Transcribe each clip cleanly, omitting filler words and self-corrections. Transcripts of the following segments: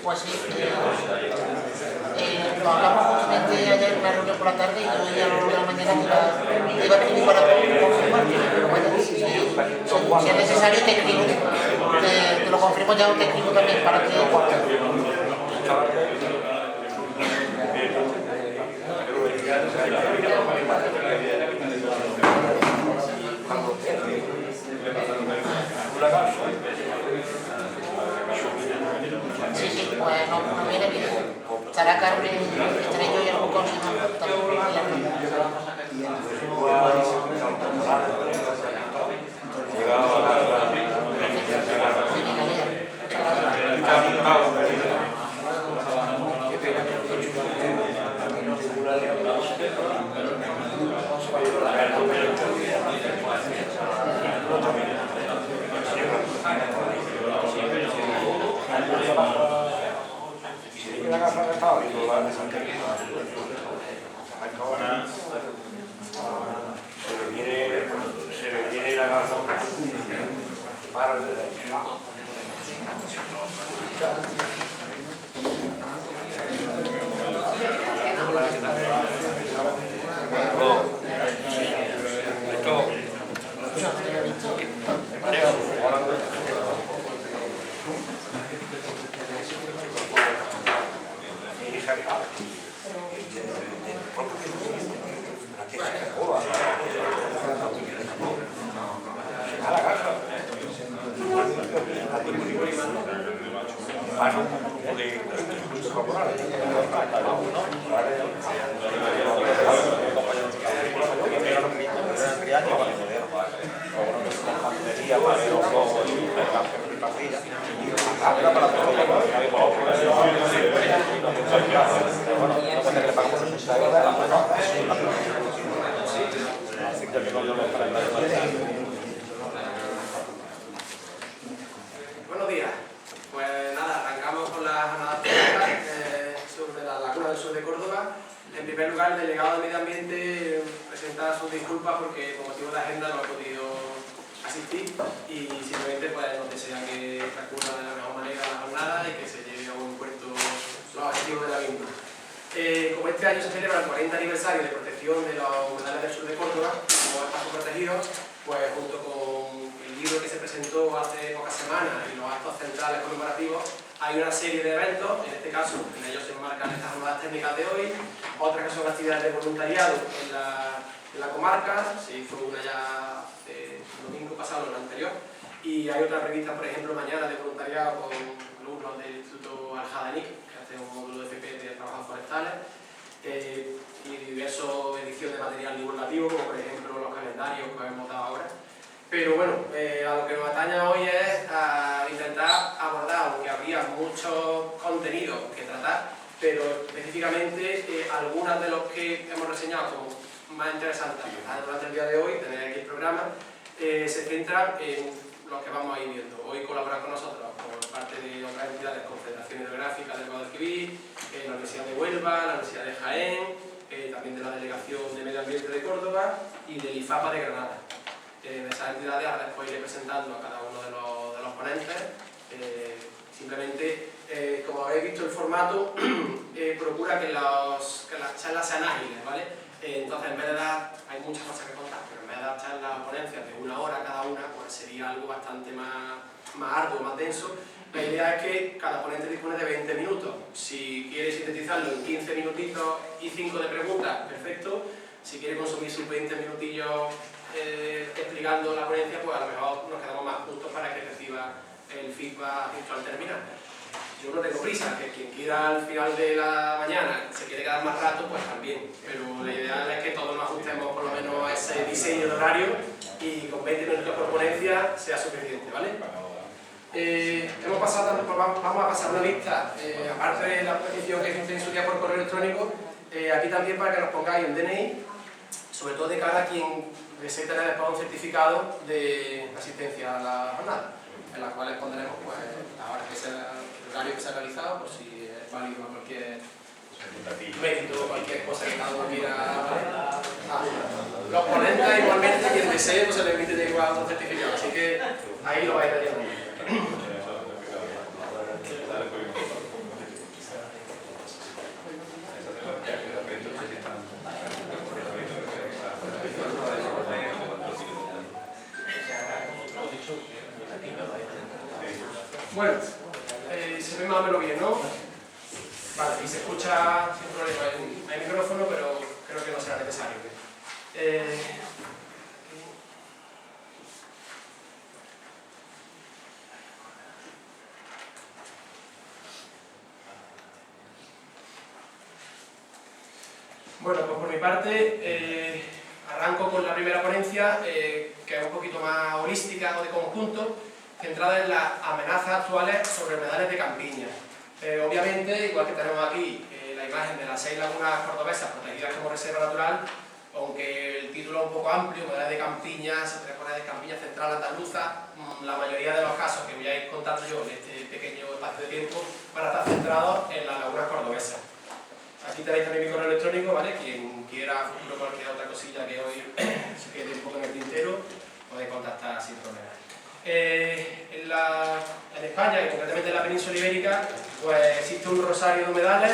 Pues sí, lo hablamos justamente ayer en una reunión por la tarde y yo ya a lo largo de la mañana te iba a escribir para confirmar, pero bueno, si es necesario te escribo, te lo confirmo ya o te escribo también para que... Sí, sí, pues no viene bien. Estará Carmen, estaré yo y el Bucón se le viene la gafa para el Buenos días. Pues nada, arrancamos con las jornadas técnicas sobre la laguna del sur de Córdoba. En primer lugar, el delegado de Medio Ambiente presenta sus disculpas porque por motivo de agenda no ha podido asistir y simplemente pues, nos desea que transcurra de la mejor manera la jornada y que se lleve a buen puerto los objetivos de la misma. Como este año se celebra el 40 aniversario de protección de los humedales del sur de Córdoba como espacios protegidos, pues junto con el libro que se presentó hace pocas semanas y los actos centrales conmemorativos, hay una serie de eventos, en este caso en ellos se enmarcan estas jornadas técnicas de hoy, otras que son actividades de voluntariado en la comarca, se hizo una ya el domingo pasado, la anterior, y hay otra prevista, por ejemplo, mañana de voluntariado con alumnos del Instituto Al-Jadanic, que hace un módulo de FP de trabajos forestales, y diversos ediciones de material divulgativo, como por ejemplo los calendarios que hemos dado ahora. Pero bueno, a lo que nos atañe hoy es a intentar abordar, aunque habría muchos contenidos que tratar, pero específicamente algunos de los que hemos reseñado como más interesantes durante el día de hoy, tener aquí el programa, se centran en los que vamos a ir viendo. Hoy colaboran con nosotros por parte de otras entidades, Confederación Hidrográfica del Guadalquivir, la Universidad de Huelva, la Universidad de Jaén, también de la Delegación de Medio Ambiente de Córdoba y del IFAPA de Granada. De esas entidades ahora después iré presentando a cada uno de los ponentes. Simplemente, como habéis visto el formato, procura que las charlas sean ágiles, ¿vale? Entonces, en vez de dar, hay muchas cosas que contar, pero en vez de dar charlas o ponencias de 1 hora cada una, pues sería algo bastante más arduo, más denso. La idea es que cada ponente dispone de 20 minutos. Si quiere sintetizarlo en 15 minutitos y 5 de preguntas, perfecto. Si quiere consumir sus 20 minutillos explicando la ponencia, pues a lo mejor nos quedamos más justos para que reciba el feedback justo al terminar. Yo no tengo prisa, que quien quiera al final de la mañana se quiere quedar más rato, pues también. Pero la idea es que todos nos ajustemos por lo menos a ese diseño de horario y con 20 minutos por ponencia sea suficiente, ¿vale? Vamos a pasar una lista, aparte de la petición que hice en su día por correo electrónico, aquí también para que nos pongáis el DNI, sobre todo de cara a quien desee tener después un certificado de asistencia a la jornada, en las cuales pondremos pues, la hora que sea, el horario que se ha realizado, por si es válido cualquier mérito o cualquier cosa que cada uno quiera. Los ponentes igualmente, quien desee, pues se le permite llevar otro certificado, así que ahí lo vais a tener. Bueno, se ve más o menos bien, ¿no? Vale, y se escucha sin problema. Hay micrófono, pero creo que no será necesario. Bueno, pues por mi parte arranco con la primera ponencia, que es un poquito más holística o de conjunto, centrada en las amenazas actuales sobre humedales de campiña. Obviamente, igual que tenemos aquí la imagen de las 6 lagunas cordobesas protegidas como reserva natural, aunque el título es un poco amplio, humedales de campiña, se pone de campiña central andaluza, la mayoría de los casos que voy a ir contando yo en este pequeño espacio de tiempo van a estar centrados en las lagunas cordobesas. Aquí tenéis también mi correo electrónico, ¿vale? Quien quiera futuro cualquier otra cosilla que hoy se quede un poco en el tintero, podéis contactar sin problema. En España, y concretamente en la península ibérica, pues existe un rosario de humedales,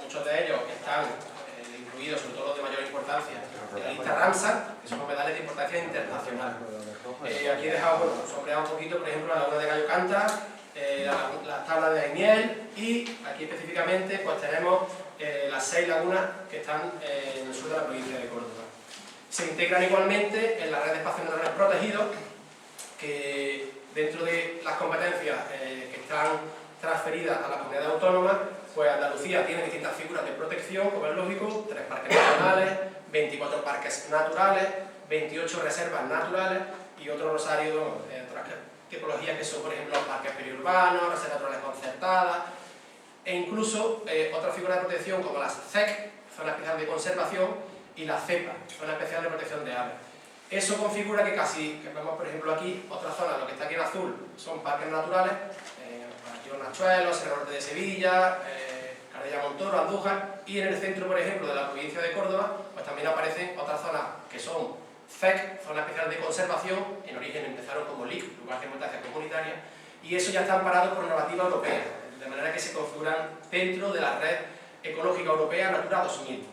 muchos de ellos están incluidos, sobre todo los de mayor importancia, en la lista Ramsar, que son humedales de importancia internacional. Aquí he dejado, bueno, sombreado un poquito, por ejemplo, la laguna de Gallo Canta, la tabla de Daimiel, y aquí específicamente pues tenemos las 6 lagunas que están en el sur de la provincia de Córdoba. Se integran igualmente en la red de espacios naturales protegidos, que dentro de las competencias que están transferidas a las comunidades autónomas, pues Andalucía tiene distintas figuras de protección, como es lógico, 3 parques nacionales, 24 parques naturales, 28 reservas naturales y otro rosario de otras tipologías que son, por ejemplo, los parques periurbanos, reservas naturales concertadas, e incluso otras figuras de protección como las ZEC, Zona Especial de Conservación, y la CEPA, Zona Especial de Protección de Aves. Eso configura que que vemos por ejemplo aquí, otra zona, lo que está aquí en azul, son parques naturales, Parque Nachuelo, Sierra Norte de Sevilla, Cardella Montoro, Andújar, y en el centro, por ejemplo, de la provincia de Córdoba, pues también aparecen otras zonas que son ZEC, Zona Especial de Conservación, en origen empezaron como LIC, Lugar de Importancia Comunitaria, y eso ya está amparado por normativa europea, de manera que se configuran dentro de la red ecológica europea Natura 2000.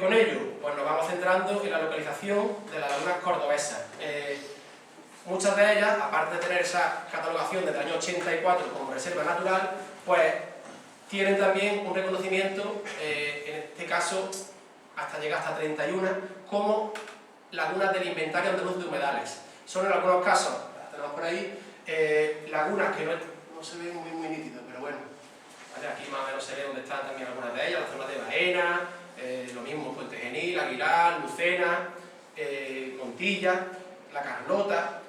Con ello, pues nos vamos centrando en la localización de las lagunas cordobesas. Muchas de ellas, aparte de tener esa catalogación desde el año 84 como reserva natural, pues tienen también un reconocimiento, en este caso hasta llega hasta 31, como lagunas del inventario andaluz de humedales. Son en algunos casos, las tenemos por ahí, lagunas que no no se ve muy nítido, pero bueno. ¿Vale? Aquí más o menos se ve dónde están también algunas de ellas, las zonas de Baena, lo mismo Puente Genil, Aguilar, Lucena, Montilla, La Carlota.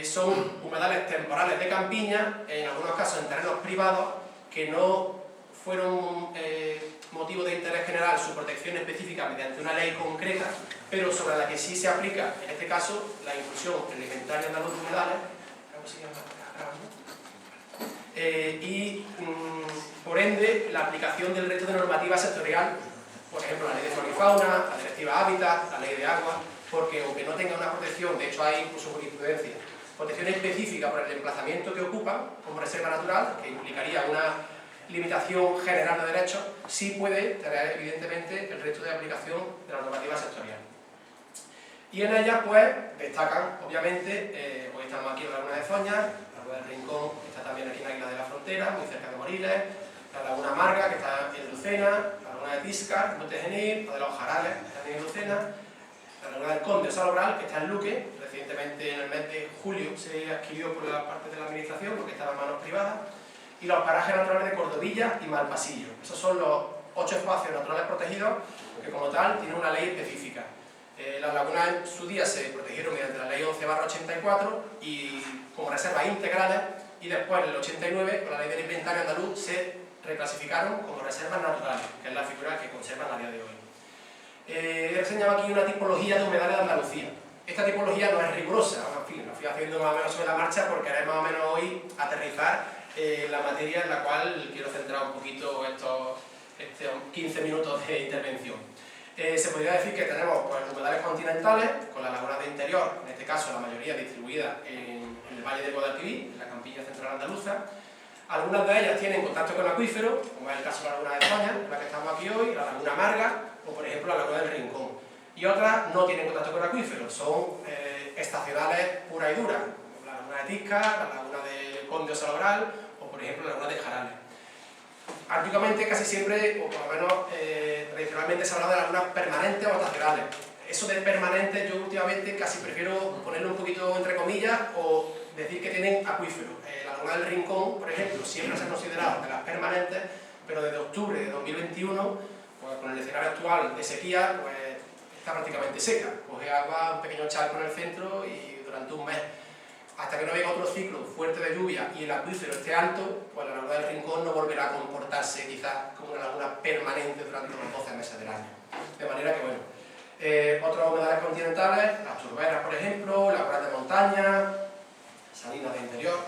Son humedales temporales de campiña, en algunos casos en terrenos privados, que no fueron motivo de interés general su protección específica mediante una ley concreta, pero sobre la que sí se aplica, en este caso, la inclusión en el inventario andaluz de humedales, y por ende la aplicación del resto de normativa sectorial, por ejemplo la ley de flora y fauna, la directiva hábitat, la ley de agua, porque aunque no tenga una protección, de hecho hay incluso jurisprudencia, protección específica por el emplazamiento que ocupa como reserva natural, que implicaría una limitación general de derechos, sí puede tener evidentemente el resto de aplicación de la normativa sectorial. Y en ellas pues destacan, obviamente, hoy estamos aquí en la Laguna de Zoña, la Laguna del Rincón está también aquí en Águila de la Frontera, muy cerca de Moriles, la Laguna Marga, que está en Lucena, la Laguna de Tiscar, en Monte Genil, la de los Jarales, que está en Lucena, la Laguna del Conde, Salobral, que está en Luque, recientemente en el mes de julio se adquirió por la parte de la administración porque estaba en manos privadas, y los parajes naturales de Cordovilla y Malpasillo. Esos son los 8 espacios naturales protegidos que como tal tienen una ley específica. Las lagunas en su día se protegieron mediante la ley 11/84 y como reservas integrales, y después en el 89 con la ley del inventario andaluz se reclasificaron como reservas naturales, que es la figura que conservan a día de hoy. He reseñado aquí una tipología de humedales de Andalucía. Esta tipología no es rigurosa, en fin, lo fui haciendo más o menos sobre la marcha porque querer más o menos hoy aterrizar la materia en la cual quiero centrar un poquito estos 15 minutos de intervención. Se podría decir que tenemos pues, humedales continentales, con las lagunas de interior, en este caso la mayoría distribuidas en el Valle del Guadalquivir, en la campiña central andaluza. Algunas de ellas tienen contacto con acuíferos, como es el caso de la Laguna de Zoña, en la que estamos aquí hoy, la Laguna Marga, o por ejemplo la Laguna del Rincón. Y otras no tienen contacto con acuíferos, son estacionales pura y dura, como la Laguna de Tiscar, la Laguna del Conde o Salobral, o por ejemplo la Laguna de Jarales. Antiguamente casi siempre, o por lo menos tradicionalmente se habla de lagunas permanentes o estacionales. Eso de permanente yo últimamente casi prefiero ponerlo un poquito entre comillas o decir que tienen acuíferos. La Laguna del Rincón, por ejemplo, siempre se ha considerado de las permanentes, pero desde octubre de 2021, pues, con el escenario actual de sequía, pues está prácticamente seca. Coge agua, un pequeño charco en el centro y durante un mes, hasta que no venga otro ciclo fuerte de lluvia y el acuífero esté alto, pues la Laguna del Rincón no volverá a comportarse quizás como una laguna permanente durante los 12 meses del año. De manera que, bueno, otros humedales continentales, las turberas, por ejemplo, lagunas de montaña, salinas de interior.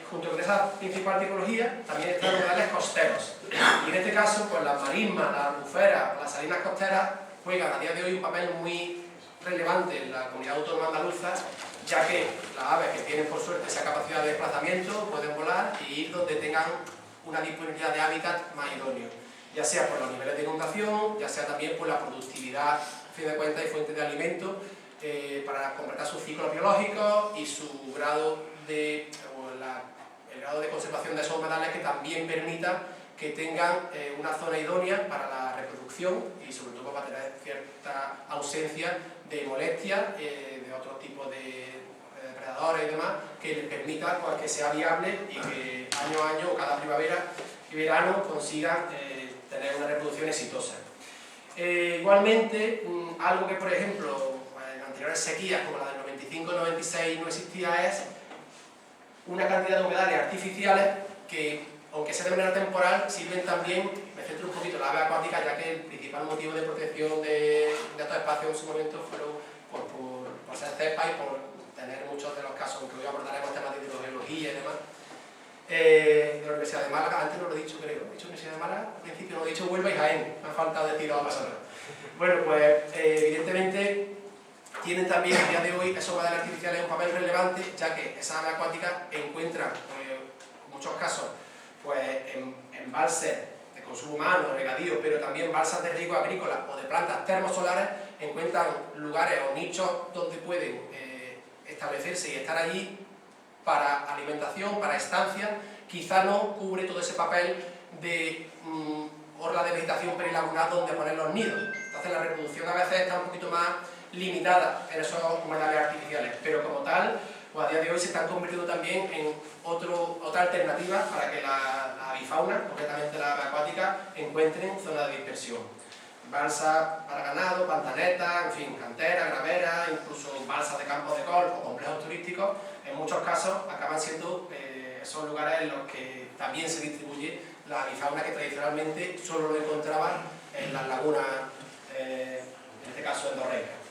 Junto con esa principal tipología también están los humedales costeros. Y en este caso, pues las marismas, las albuferas, las salinas costeras juegan a día de hoy un papel muy relevante en la comunidad autónoma andaluza, ya que las aves que tienen por suerte esa capacidad de desplazamiento pueden volar y ir donde tengan una disponibilidad de hábitat más idóneo, ya sea por los niveles de inundación, ya sea también por la productividad, a fin de cuentas, y fuente de alimento para completar sus ciclos biológicos y su grado de, el grado de conservación de esos humedales que también permita que tengan una zona idónea para la reproducción y sobre todo para tener cierta ausencia de molestias, de otros tipos de depredadores y demás, que les permita pues, que sea viable y que año a año, cada primavera y verano, consigan tener una reproducción exitosa. Igualmente, algo que por ejemplo en anteriores sequías como la del 95-96 no existía es una cantidad de humedales artificiales que, aunque sea de manera temporal, sirven también, me centro un poquito en la ave acuática, ya que el principal motivo de protección de estos espacios en su momento fueron por ser cepas y por tener muchos de los casos, aunque hoy abordaremos temas de hidrogeología y demás, de la Universidad de Málaga. Antes no lo he dicho, creo, he dicho Universidad de Málaga, al principio no he dicho Huelva y Jaén, me ha faltado decirlo a pasar. Bueno, pues evidentemente tienen también a día de hoy esos humedales artificiales un papel relevante, ya que esas aves acuáticas encuentran, en muchos casos, pues embalses de consumo humano, regadío, pero también balsas de riego agrícola o de plantas termosolares, encuentran lugares o nichos donde pueden establecerse y estar allí para alimentación, para estancia. Quizá no cubre todo ese papel de orla de vegetación perilagunar donde poner los nidos. Entonces la reproducción a veces está un poquito más limitada en esos humedales artificiales, pero como tal, pues a día de hoy se están convirtiendo también en otro ofrecer alternativas para que la avifauna, concretamente la ave acuática, encuentren zonas de dispersión. Balsas para ganado, pantanetas, en fin, canteras, graveras, incluso balsas de campos de golf o complejos turísticos, en muchos casos acaban siendo esos lugares en los que también se distribuye la avifauna que tradicionalmente solo lo encontraban en las lagunas, en este caso endorreicas.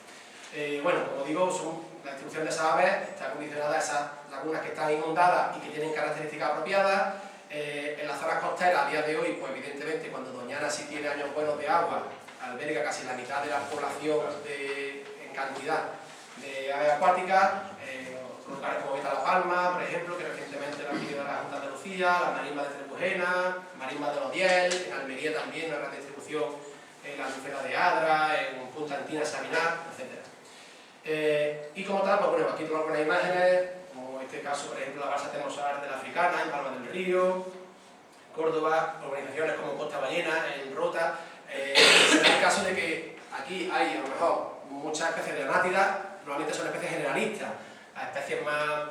Bueno, como digo, la distribución de esas aves está condicionada a esas lagunas que están inundadas y que tienen características apropiadas. En las zonas costeras, a día de hoy, pues evidentemente cuando Doñana sí tiene años buenos de agua, alberga casi la mitad de la población en cantidad de aves acuáticas, lugares como Vita La Palma, por ejemplo, que recientemente lo ha adquirido la Junta de Andalucía, las marismas de Trebujena, marismas de Odiel, en Almería también una gran distribución en la albufera de Adra, en Punta Antina, Sabinar, etc. Y como tal, pues bueno, aquí tengo algunas imágenes, como en este caso, por ejemplo, la balsa termosolar de la Africana, en Palma del Río, Córdoba, organizaciones como Costa Ballena, en Rota. Se da el caso de que aquí hay, a lo mejor, muchas especies de anátidas, normalmente son especies generalistas. Las especies más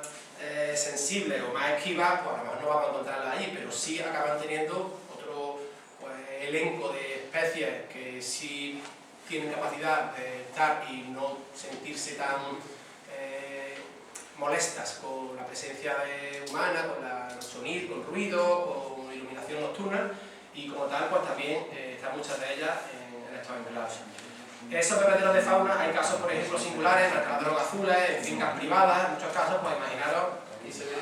sensibles o más esquivas, pues a lo mejor no vamos a encontrarlas allí, pero sí acaban teniendo otro pues, elenco de especies que sí tienen capacidad de estar y no sentirse tan molestas con la presencia humana, con el sonido, con ruido, con iluminación nocturna, y como tal, pues también están muchas de ellas en estos enclaves. Esos bebederos de fauna, hay casos, por ejemplo, singulares, en alcaladeros azules, en fincas privadas, en muchos casos, pues imaginaros, aquí se ve,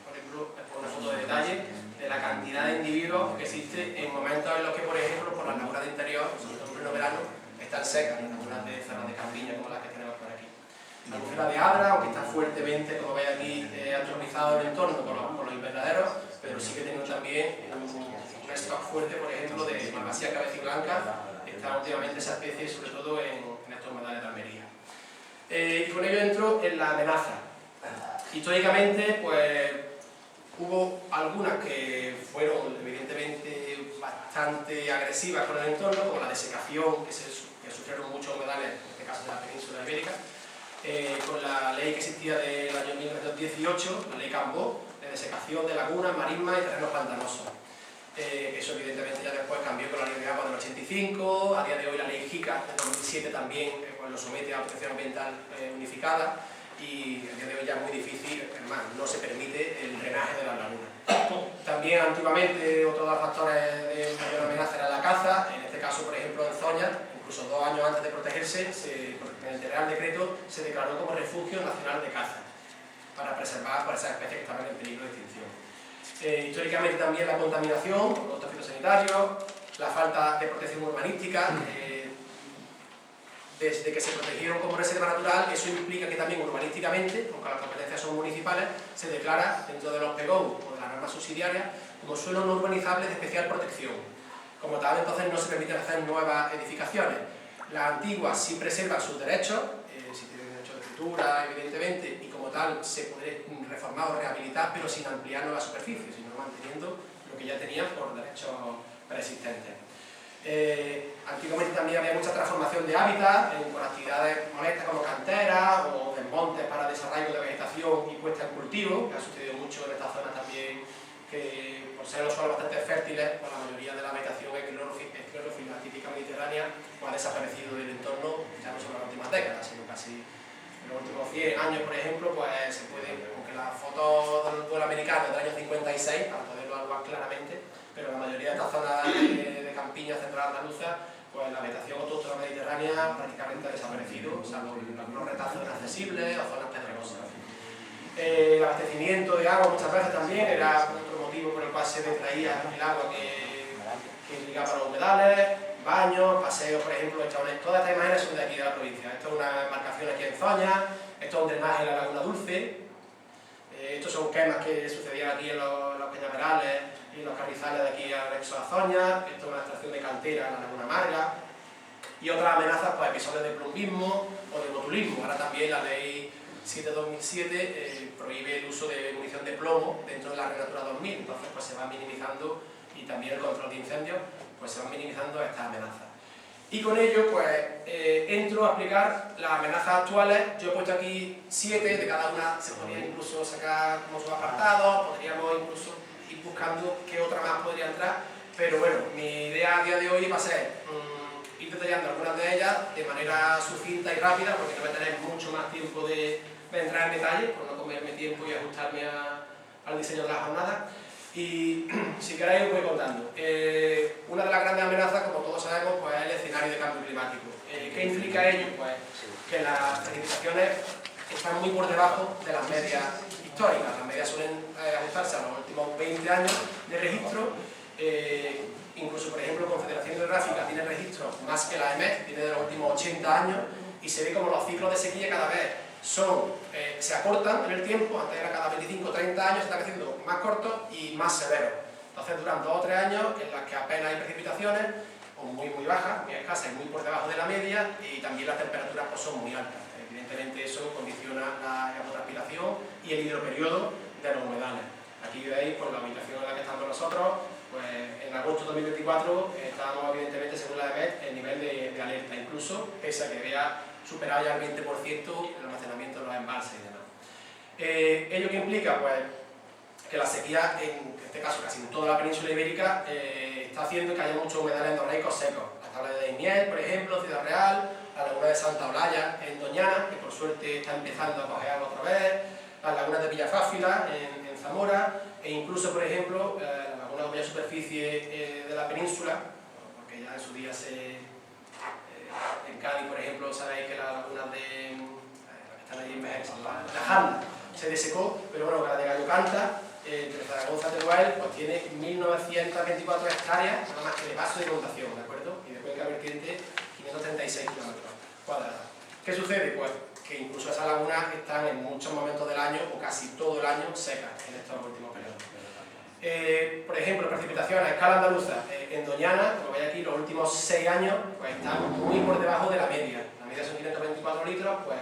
por ejemplo, una foto de detalle, de la cantidad de individuos que existe en momentos en los que, por ejemplo, por las lagunas de interior, sobre todo en pleno verano, están secas, las lagunas de zonas de campiña como las que tenemos por aquí. La albufera de Adra, aunque está fuertemente, como veis aquí, antropizado el entorno con los invernaderos, pero sí que tenemos también un stock fuerte, por ejemplo, de Malvasía cabeciblanca. Está últimamente esa especie, sobre todo en estos humedales de Almería. Y con ello entro en la amenaza. Históricamente, pues, hubo algunas que fueron, evidentemente, bastante agresivas con el entorno, como la desecación, que sufrieron muchos humedales, en este caso de la península ibérica, con la ley que existía del año 1918, la ley Cambó, de desecación de lagunas, marismas y terrenos pantanosos. Eso evidentemente ya después cambió con la ley de agua del 85, a día de hoy la ley JICA del 2007 también pues lo somete a protección ambiental unificada, y a día de hoy ya es muy difícil, además no se permite el drenaje de las lagunas. También antiguamente otro de los factores de mayor amenaza era la caza, en este caso por ejemplo en Zoña, incluso 2 años antes de protegerse, en el Real Decreto se declaró como refugio nacional de caza, para preservar por esas especies que estaban en peligro de extinción. Históricamente también la contaminación, productos fitosanitarios, la falta de protección urbanística, desde que se protegieron como reserva natural, eso implica que también urbanísticamente, aunque las competencias son municipales, se declara dentro de los PGO o de las normas subsidiarias como suelo no urbanizable de especial protección. Como tal, entonces no se permiten hacer nuevas edificaciones. Las antiguas sí preservan sus derechos, si tienen derecho de escritura, evidentemente, y como tal se puede reformar o rehabilitar, pero sin ampliar nuevas superficies, sino manteniendo lo que ya tenían por derechos preexistentes. Antiguamente también había mucha transformación de hábitat con actividades molestas como canteras o desmontes para desarrollo de vegetación y puesta en cultivo, que ha sucedido mucho en esta zona también, que por ser los suelos bastante fértiles, pues la mayoría de la vegetación esclerófila típica mediterránea pues, ha desaparecido del entorno, ya no solo en las últimas décadas, sino casi en los últimos 100 años, por ejemplo, pues se puede, aunque las fotos del vuelo americano del año 56, para poderlo evaluar claramente, pero la mayoría de estas zonas de campiña central andaluza, pues la vegetación autóctona mediterránea prácticamente ha desaparecido, salvo algunos retazos inaccesibles o zonas pedregosas. El abastecimiento de agua muchas veces también era otro motivo por el cual se detraía el agua que irrigaba los humedales, baños, paseos, por ejemplo, todas estas imágenes son de aquí de la provincia. Esto es una embarcación aquí en Zoña, esto es un drenaje en la Laguna Dulce, estos son quemas que sucedían aquí en los peñaverales y los carrizales de aquí al Exo a Zoña, esto es una extracción de cantera en la Laguna Amarga, y otras amenazas, pues episodios de plumbismo o de botulismo. Ahora también la ley 7/2007 prohíbe el uso de munición de plomo dentro de la Red Natura 2000, entonces pues se va minimizando, y también el control de incendios, pues se van minimizando estas amenazas. Y con ello pues entro a explicar las amenazas actuales. Yo he puesto aquí 7, de cada una se podría incluso sacar como sus apartados, podríamos incluso pero bueno, mi idea a día de hoy va a ser ir detallando algunas de ellas de manera sucinta y rápida, porque no voy a tener mucho más tiempo de entrar en detalle, por no comerme tiempo y ajustarme al diseño de la jornada. Y si queréis os voy contando. Una de las grandes amenazas, como todos sabemos, pues, es el escenario de cambio climático. ¿Qué implica ello? Pues que las precipitaciones están muy por debajo de las medias históricas. Las medias suelen ajustarse a los últimos 20 años de registro. Incluso, por ejemplo, Confederación Hidrográfica tiene registros más que la EMET, tiene de los últimos 80 años, y se ve como los ciclos de sequía cada vez se acortan en el tiempo. Antes era cada 25 o 30 años, se están haciendo más cortos y más severos. Entonces duran 2 o 3 años en las que apenas hay precipitaciones, o muy bajas, muy escasas y muy por debajo de la media, y también las temperaturas pues, son muy altas. Evidentemente eso condiciona la evapotranspiración y el hidroperiodo de los humedales. Aquí veis por la ubicación en la que estamos nosotros, pues en agosto de 2024 estábamos evidentemente, según la EMET, en nivel de alerta, incluso pese a que había superado ya el 20% el almacenamiento de los embalses y demás. ¿Ello qué implica? Pues que la sequía, en este caso casi en toda la península ibérica, está haciendo que haya muchos humedales endorreicos secos. La tabla de Daimiel, por ejemplo, Ciudad Real, la laguna de Santa Olalla en Doñana, que por suerte está empezando a coger agua otra vez, las lagunas de Villafáfila en Zamora, e incluso, por ejemplo, la laguna de mayor superficie de la península, porque ya en su día en Cádiz, por ejemplo, sabéis que las lagunas que están allí en México, la Janda, se desecó, pero bueno, la de Gallo Canta, entre Zaragoza y Teruel, pues tiene 1924 hectáreas, nada más que de paso de inundación, ¿de acuerdo? Y de cuenca vertiente, 536 kilómetros cuadrados. ¿Qué sucede? Pues que incluso esas lagunas están en muchos momentos del año, o casi todo el año, secas en estos últimos periodos. Por ejemplo, precipitaciones a escala andaluza en Doñana, como veis aquí, los últimos 6 años pues están muy por debajo de la media. La media son 524 litros, pues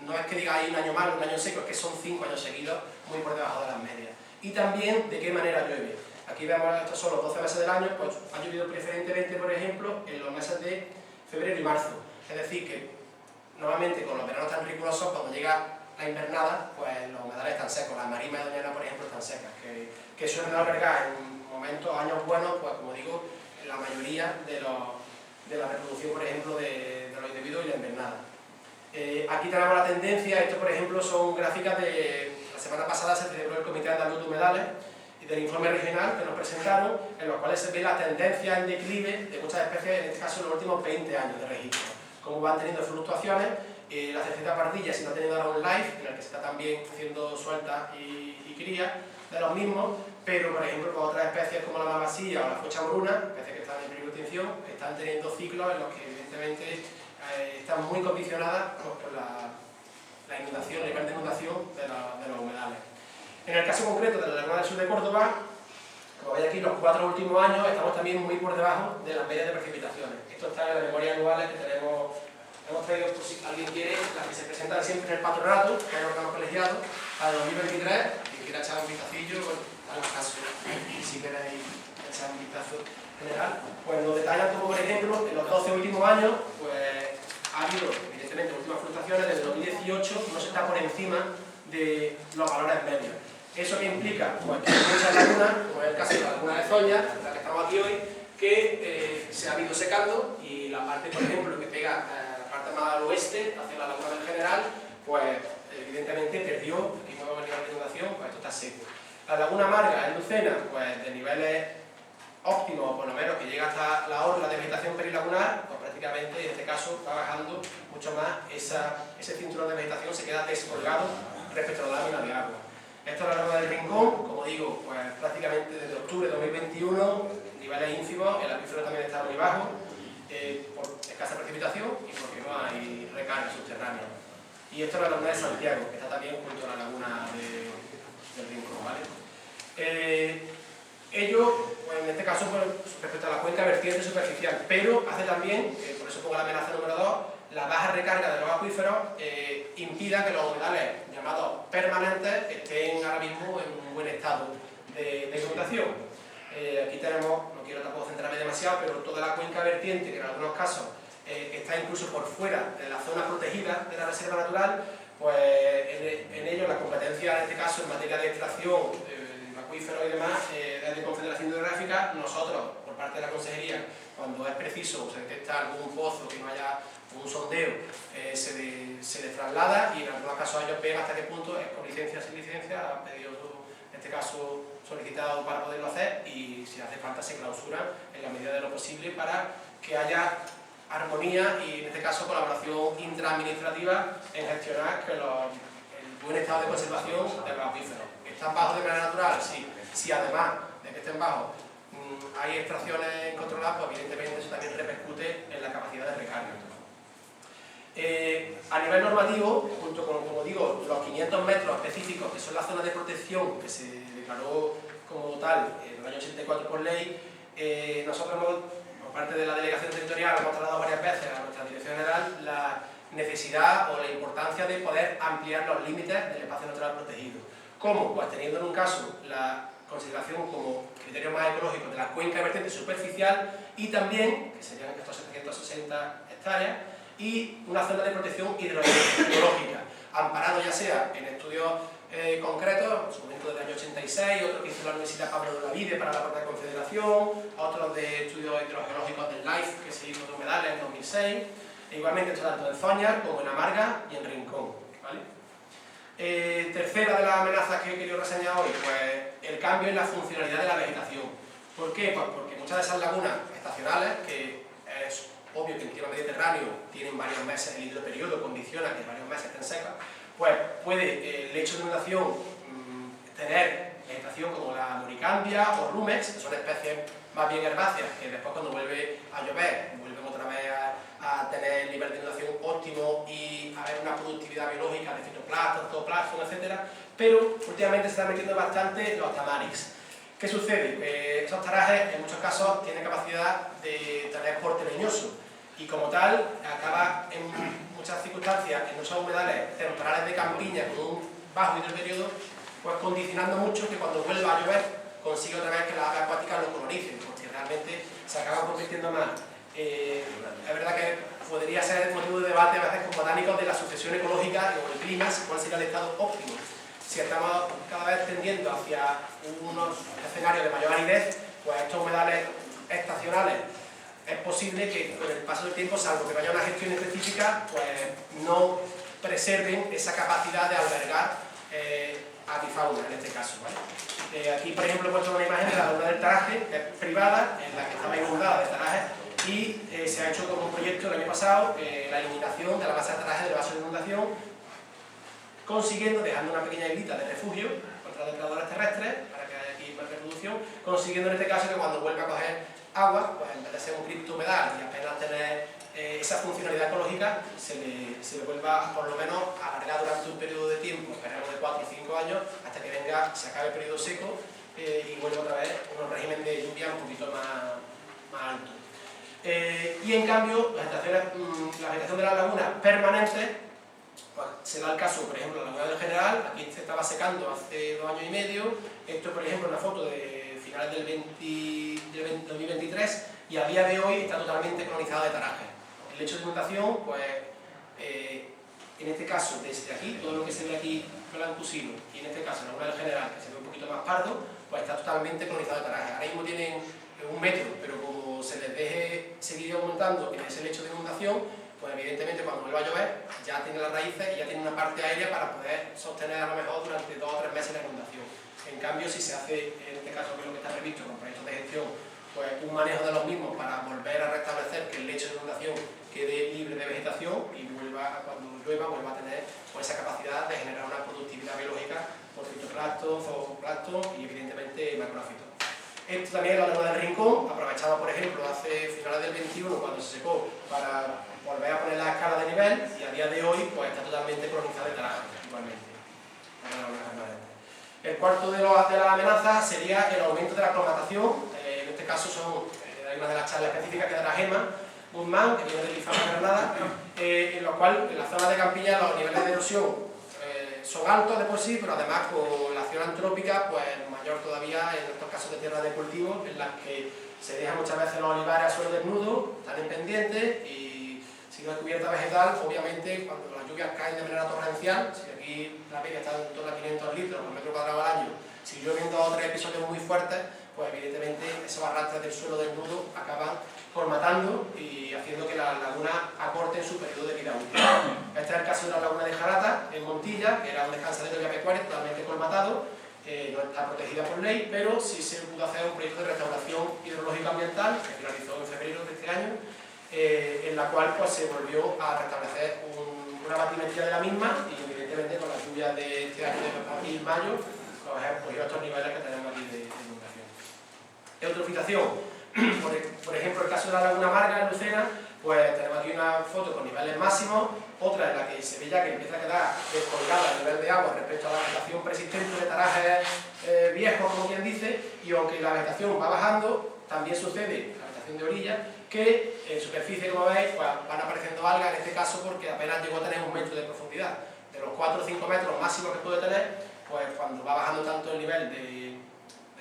no es que diga hay un año malo, un año seco, es que son 5 años seguidos muy por debajo de las medias. Y también de qué manera llueve. Aquí vemos, estos son los 12 meses del año, pues ha llovido preferentemente, por ejemplo, en los meses de febrero y marzo. Es decir, que normalmente con los veranos tan rigurosos, cuando llega la invernada, pues los humedales están secos. Las marismas de Doñana, por ejemplo, están secas, que suelen albergar en momentos, años buenos, pues como digo, en la mayoría de la reproducción, por ejemplo, de los individuos y la invernada. Aquí tenemos la tendencia. Esto, por ejemplo, son gráficas de la semana pasada. Se celebró el Comité Andaluz de Humedales y del informe regional que nos presentaron, en los cuales se ve la tendencia en declive de muchas especies, en este caso en los últimos 20 años de registro, cómo van teniendo fluctuaciones. La cerceta pardilla se está teniendo ahora un live en el que se está también haciendo suelta y cría de los mismos, pero por ejemplo con otras especies como la malvasilla o la focha moruna, especies que están en peligro de extinción, están teniendo ciclos en los que evidentemente están muy condicionadas por la inundación, el nivel de inundación de los humedales. En el caso concreto de la laguna del sur de Córdoba, como veis aquí, los 4 últimos años estamos también muy por debajo de las medias de precipitaciones. Esto está en las memorias anuales que tenemos. Hemos traído, por si alguien quiere, las que se presentan siempre en el patronato, que es el órgano colegiado, a 2023, quien quiera echar un vistacillo, bueno, al caso, si queréis echar un vistazo general, pues nos detallan como, por ejemplo, en los 12 últimos años, pues ha habido, evidentemente, últimas fluctuaciones. Desde 2018 no se está por encima de los valores medios. ¿Eso qué implica? Pues que hay muchas lagunas, como es el caso de la laguna de Zoya, la que estamos aquí hoy, que se ha ido secando, y la parte, por ejemplo, que pega más al oeste, hacia la laguna del General, pues evidentemente perdió, aquí nuevo nivel de inundación, pues esto está seco. La laguna amarga en Lucena, pues de niveles óptimos, por lo menos que llega hasta la orla de vegetación perilagunar, pues prácticamente en este caso va bajando mucho más, ese cinturón de vegetación se queda descolgado respecto a la lámina de agua. Esto es la laguna del Rincón, como digo, pues prácticamente desde octubre de 2021, niveles ínfimos, el acuífero también está muy bajo, por escasa precipitación y porque no hay recarga subterránea. Y esto es la laguna de Santiago, que está también junto a la laguna del Rincón, ¿vale? Ello, pues en este caso, pues, respecto a la cuenca vertiente superficial, pero hace también, por eso pongo la amenaza número 2, la baja recarga de los acuíferos impida que los humedales llamados permanentes estén ahora mismo en un buen estado de inundación. Aquí tenemos, no quiero tampoco centrarme demasiado, pero toda la cuenca vertiente, que en algunos casos está incluso por fuera de la zona protegida de la reserva natural, pues en ello la competencia, en este caso en materia de extracción, acuíferos y demás, desde Confederación Hidrográfica, nosotros preciso o se detecta algún pozo que no haya un sondeo, se les traslada y en algunos casos ellos ven hasta qué punto es con licencia, sin licencia, han pedido, en este caso, solicitado para poderlo hacer y si hace falta se clausuran en la medida de lo posible para que haya armonía y en este caso colaboración intraadministrativa en gestionar que el buen estado de conservación de los acuíferos. ¿Están bajos de manera natural? Sí. Si además de que estén bajos hay extracciones incontroladas, pues evidentemente eso también repercute en la capacidad de recarga. A nivel normativo, junto con, como digo, los 500 metros específicos, que son las zonas de protección que se declaró como tal en el año 84 por ley, nosotros hemos, por parte de la Delegación Territorial, hemos trasladado varias veces a nuestra Dirección General la necesidad o la importancia de poder ampliar los límites del espacio natural protegido. ¿Cómo? Pues teniendo en un caso la consideración como criterio más ecológico de la cuenca vertiente superficial y también, que serían estos 760 hectáreas, y una zona de protección hidrogeológica, amparado ya sea en estudios concretos, en su momento del año 86, otro que hizo la Universidad Pablo de Olavide para la Corte de Confederación, otros de estudios hidrogeológicos del LIFE, que se hizo de humedales en 2006, e igualmente esto tanto en Zoñar como en Amarga y en Rincón. ¿Vale? Tercera de las amenazas que he querido reseñar hoy, pues el cambio en la funcionalidad de la vegetación. ¿Por qué? Pues porque muchas de esas lagunas estacionales, que es obvio que en clima mediterráneo tienen varios meses, el hidroperiodo condiciona que varios meses estén secas, pues puede el lecho de inundación tener vegetación como la moricambia o rumex, que son especies más bien herbáceas, que después cuando vuelve a llover, vuelven otra vez a tener el nivel de inundación óptimo y a ver una productividad biológica de fitoplancton, zooplancton, etc. Pero últimamente se están metiendo bastante los tamarix. ¿Qué sucede? Esos parajes en muchos casos tienen capacidad de tener porte leñoso y como tal acaba en muchas circunstancias, en muchos humedales temporales de campiña con un bajo hidroperiodo, pues condicionando mucho que cuando vuelva a llover consiga otra vez que las aves acuáticas lo colonicen, porque realmente se acaban convirtiendo más. Es verdad que podría ser motivo de debate a veces con botánicos de la sucesión ecológica o el clima, cuál sería el estado óptimo. Si estamos cada vez tendiendo hacia unos escenarios de mayor aridez, pues estos humedales estacionales es posible que con el paso del tiempo, salvo que vaya una gestión específica, pues no preserven esa capacidad de albergar avifauna en este caso, ¿vale? Aquí, por ejemplo, he puesto una imagen de la laguna del Taraje, que es privada, en la que estaba inundada de Taraje, y se ha hecho como un proyecto el año pasado la eliminación de la masa de Taraje del vaso de inundación, consiguiendo, dejando una pequeña islita de refugio contra depredadores terrestres, para que haya aquí más reproducción, consiguiendo en este caso que cuando vuelva a coger agua, pues en vez de ser un criptohumedal y apenas tener esa funcionalidad ecológica, se le vuelva por lo menos a alargar durante un periodo de tiempo, esperemos de 4 o 5 años, hasta que venga, se acabe el periodo seco y vuelva otra vez un régimen de lluvia un poquito más alto. Y en cambio, la vegetación de las lagunas permanentes, pues, se da el caso, por ejemplo, la laguna del General, aquí se estaba secando hace 2 años y medio, esto por ejemplo una foto de finales del 2023 y a día de hoy está totalmente colonizada de Taraje. El lecho de inundación, pues en este caso desde aquí, todo lo que se ve aquí blancuzino y en este caso la laguna del General, que se ve un poquito más pardo, pues está totalmente colonizado de Taraje. Ahora mismo tienen 1 metro, pero como se les deje seguir aumentando en ese lecho de inundación, pues evidentemente cuando vuelva a llover ya tiene las raíces y ya tiene una parte aérea para poder sostener a lo mejor durante 2 o 3 meses la inundación. En cambio, si se hace, en este caso que es lo que está previsto con proyectos de gestión, pues un manejo de los mismos para volver a restablecer que el lecho de inundación quede libre de vegetación y cuando llueva vuelva a tener pues, esa capacidad de generar una productividad biológica por fitoplancton, zooplancton y evidentemente macrófitos. Esto también es la laguna del Rincón, aprovechada por ejemplo hace finales del 21 cuando se secó para volver a poner la escala de nivel y a día de hoy pues está totalmente colonizada de Taraje igualmente. El cuarto de las amenazas sería el aumento de la aclimatación, en este caso hay una de las charlas específicas que dará Gemma Guzmán, que viene del IFAM de Granada, en lo cual en la zona de Campiña los niveles de erosión son altos de por sí, pero además con la acción antrópica pues mayor todavía en estos casos de tierra de cultivo, en las que se dejan muchas veces los olivares a suelo desnudo, están en pendiente y si no hay cubierta vegetal, obviamente cuando las lluvias caen de manera torrencial, si aquí la media está en torno a 500 litros por metro cuadrado al año, Si llueven 2 o 3 episodios muy fuertes, pues evidentemente esos arrastres del suelo desnudo acaban formatando y haciendo que las lagunas acorten su periodo de vida útil. Este es el caso de la laguna de Jarata, en Montilla, que era un descansadero agropecuario totalmente colmatado, no está protegida por ley, pero sí se pudo hacer un proyecto de restauración hidrológica ambiental, que finalizó en febrero de este año, en la cual pues, se volvió a restablecer una batimetría de la misma y evidentemente con las lluvias de este año de abril-mayo pues hemos cogido estos niveles que tenemos aquí de inundación. Eutrofización. Por ejemplo, el caso de la Laguna Marga en Lucena, pues tenemos aquí una foto con niveles máximos, otra en la que se ve ya que empieza a quedar descolgada el nivel de agua respecto a la vegetación persistente de tarajes viejos, como quien dice, y aunque la vegetación va bajando, también sucede, la vegetación de orilla, que en superficie, como veis, pues van apareciendo algas, en este caso porque apenas llegó a tener 1 metro de profundidad. De los 4 o 5 metros máximos que puede tener, pues cuando va bajando tanto el nivel de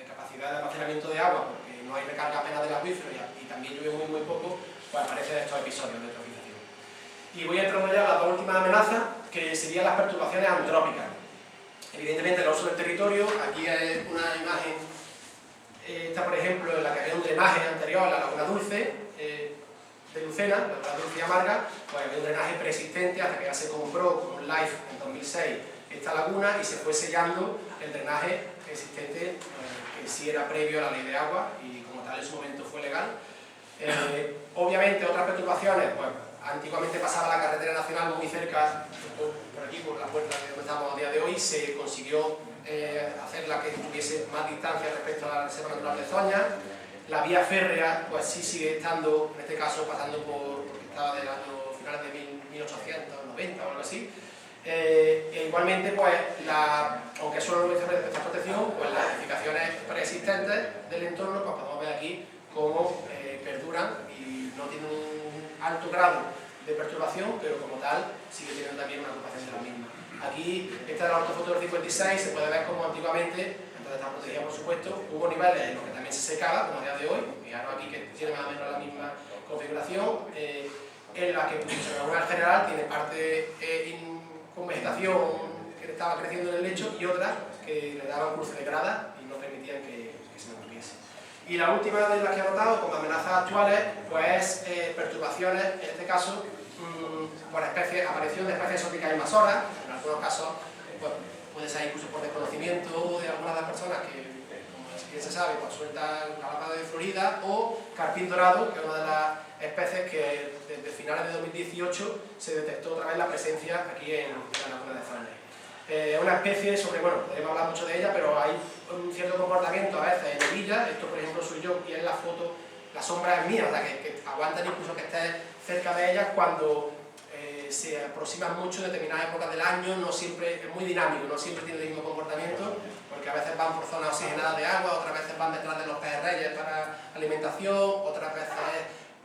capacidad de almacenamiento de agua, porque no hay recarga apenas del acuífero y también llueve muy poco, pues aparecen estos episodios de eutrofización. Y voy entrando ya a las 2 últimas amenazas, que serían las perturbaciones antrópicas. Evidentemente el uso del territorio, aquí es una imagen, esta por ejemplo, en la que había un drenaje anterior a la Laguna Dulce, de Lucena, la Laguna Dulce y Amarga, pues había un drenaje preexistente hasta que ya se compró con un LIFE en 2006 esta laguna y se fue sellando el drenaje existente, que sí era previo a la ley de agua y como tal en su momento fue legal. Obviamente otras perturbaciones, pues antiguamente pasaba la carretera nacional muy cerca, por aquí, por la puerta de donde estamos a día de hoy, se consiguió hacerla que tuviese más distancia respecto a la Reserva Natural de Zoña. La vía férrea, pues sí sigue estando, en este caso pasando porque estaba del año finales de 1890 o algo así. Igualmente, pues, aunque solo no esta protección, pues las edificaciones preexistentes del entorno, pues podemos ver aquí cómo perduran y no tienen un alto grado de perturbación, pero como tal sigue teniendo también una ocupación de la misma. Aquí, esta es la ortofoto del 56, se puede ver cómo antiguamente, entonces está protegida por supuesto, hubo niveles en los que también se secaba, como a día de hoy, fijaros aquí que tiene más o menos la misma configuración, en la que la laguna en general tiene parte con vegetación que estaba creciendo en el lecho y otras que le daban cruce de gradas y no permitían que se mantuviese. Y la última de las que he anotado como amenazas actuales, pues perturbaciones, en este caso, por aparición de especies exóticas invasoras, en algunos casos pues, puede ser incluso por desconocimiento de algunas de las personas que, como bien se sabe, pues sueltan galápagos de Florida o carpín dorado, que es una de las especies que desde finales de 2018 se detectó otra vez la presencia aquí en la laguna de Zoña. Es una especie sobre, bueno, podemos hablar mucho de ella, pero hay un cierto comportamiento a veces en orilla, esto por ejemplo soy yo y en la foto, la sombra es mía, o sea, que aguantan incluso que estés cerca de ellas cuando se aproximan mucho en determinadas épocas del año, no siempre, es muy dinámico, no siempre tiene el mismo comportamiento, porque a veces van por zonas oxigenadas de agua, otras veces van detrás de los pejerreyes para alimentación, otras veces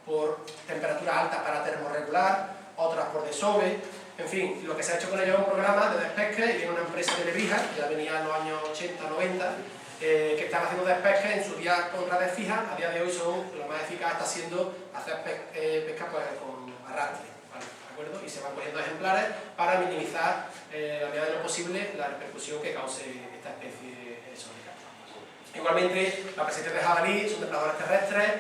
por temperaturas altas para termorregular, otras por desove. En fin, lo que se ha hecho con ellos es un programa de despesque y viene una empresa de Lebrija, que ya venía en los años 80, 90, que están haciendo despesque en su día con redes fijas. A día de hoy lo más eficaz está siendo hacer pesca pues, con arrastre, ¿vale? ¿De acuerdo? Y se van cogiendo ejemplares para minimizar a medida de lo posible la repercusión que cause esta especie exótica. Igualmente, la presencia de jabalí son depredadores terrestres,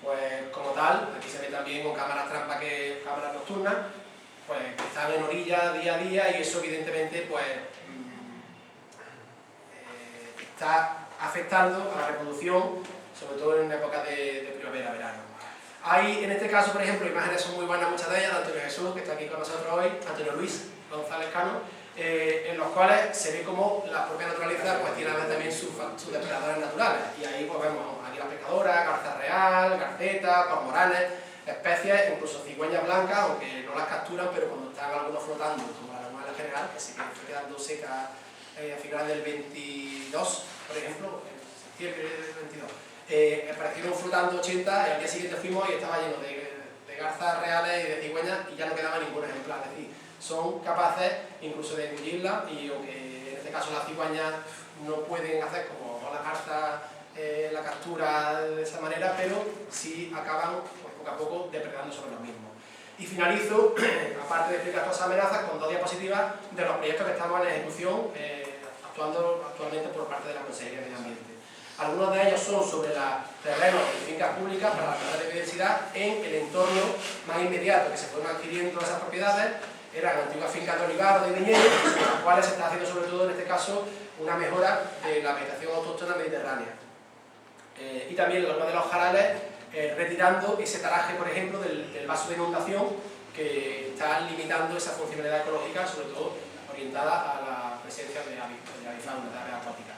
pues como tal, aquí se ve también con cámaras trampa, cámaras nocturnas, pues que están en orilla día a día y eso evidentemente pues está afectando a la reproducción, sobre todo en época de primavera-verano. Hay en este caso, por ejemplo, imágenes son muy buenas, muchas de ellas, de Antonio Jesús, que está aquí con nosotros hoy, Antonio Luis González Cano, en los cuales se ve como la propia naturaleza pues tiene también sus depredadores naturales, y ahí pues vemos aquí la pescadora, garza real, garceta, cormoranes, especies, incluso cigüeñas blancas, aunque no las capturan, pero cuando están algunos flotando, como la laguna en general, que se fue quedando seca a finales del 22, por ejemplo, en septiembre del 22, aparecieron flotando 80 y al día siguiente fuimos y estaba lleno de garzas reales y de cigüeñas y ya no quedaba ningún ejemplar. Es decir, son capaces incluso de engullirla y aunque en este caso las cigüeñas no pueden hacer como las garzas la captura de esa manera, pero sí acaban pues, poco a poco depredando sobre los mismos. Y finalizo, aparte de explicar todas esas amenazas, con 2 diapositivas de los proyectos que estamos en ejecución actuando actualmente por parte de la Consejería de Medio Ambiente. Algunos de ellos son sobre los terrenos de fincas públicas para la calidad de biodiversidad en el entorno más inmediato que se fueron adquiriendo esas propiedades. Eran antiguas fincas de olivar o de viñedo, en las cuales se está haciendo sobre todo en este caso una mejora de la vegetación autóctona mediterránea. Y también en algunos de los jarales retirando ese taraje, por ejemplo, del vaso de inundación que está limitando esa funcionalidad ecológica, sobre todo orientada a la presencia de avifauna, de aves acuáticas.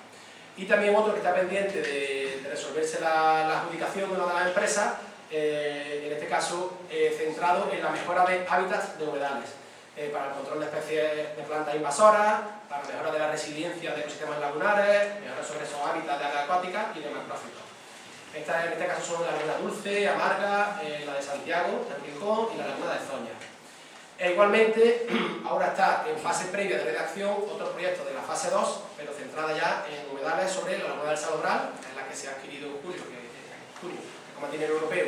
Y también otro que está pendiente de resolverse la adjudicación de una de las empresas, en este caso centrado en la mejora de hábitats de humedales, para el control de especies de plantas invasoras, para la mejora de la resiliencia de ecosistemas lagunares, mejora sobre esos hábitats de aves acuáticas y de macrófitos. En este caso son la laguna Dulce, Amarga, la de Santiago, el Rincón y la laguna de Zoña. Igualmente, ahora está en fase previa de redacción otro proyecto de la fase 2, pero centrada ya en humedales sobre la laguna del Salobral, que es la que se ha adquirido en julio, que como tiene el europeo,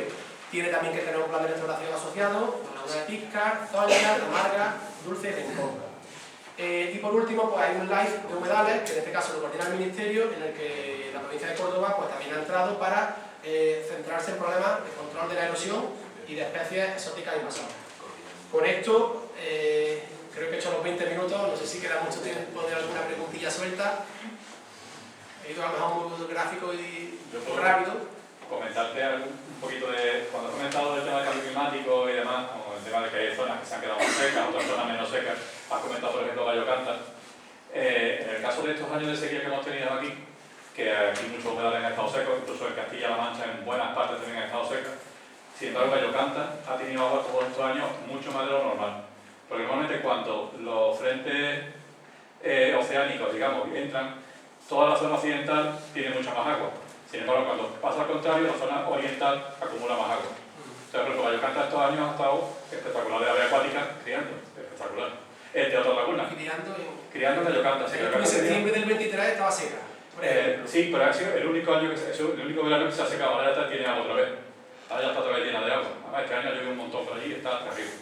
tiene también que tener un plan de restauración asociado, la laguna de Tiscar, Zoña, Amarga, Dulce y Rincón. Y por último, pues hay un live de humedales, que en este caso lo coordina el Ministerio, en el que la provincia de Córdoba pues, también ha entrado para centrarse en problemas de control de la erosión y de especies exóticas invasoras. Con esto, creo que he hecho los 20 minutos, no sé si queda mucho tiempo de alguna preguntilla suelta. He ido a lo mejor muy gráfico y rápido. Comentarte un poquito de, cuando has comentado del tema del cambio climático y demás, como el tema de que hay zonas que se han quedado más secas, otras zonas menos secas, has comentado por ejemplo Gallo Canta. En el caso de estos años de sequía que hemos tenido aquí, que aquí muchos humedales han estado secos, incluso en Castilla-La Mancha en buenas partes también han estado secas, sin embargo Gallo Canta ha tenido agua todos estos años mucho más de lo normal, porque normalmente cuando los frentes oceánicos, digamos, entran, toda la zona occidental tiene mucha más agua. Sin embargo, cuando pasa al contrario, la zona oriental acumula más agua. Entonces, por ejemplo, Gallo Canta estos años ha estado espectacular de aves acuáticas criando, espectacular. Entre otras lagunas. Criando en Gallo Canta. En septiembre del 23 estaba seca. Sí, pero ha sido el único año el único verano que se ha secado. Ahora ya tiene agua otra vez. Ahora ya está otra vez llena de agua. Además, este año ha llovido un montón por allí y está terrible.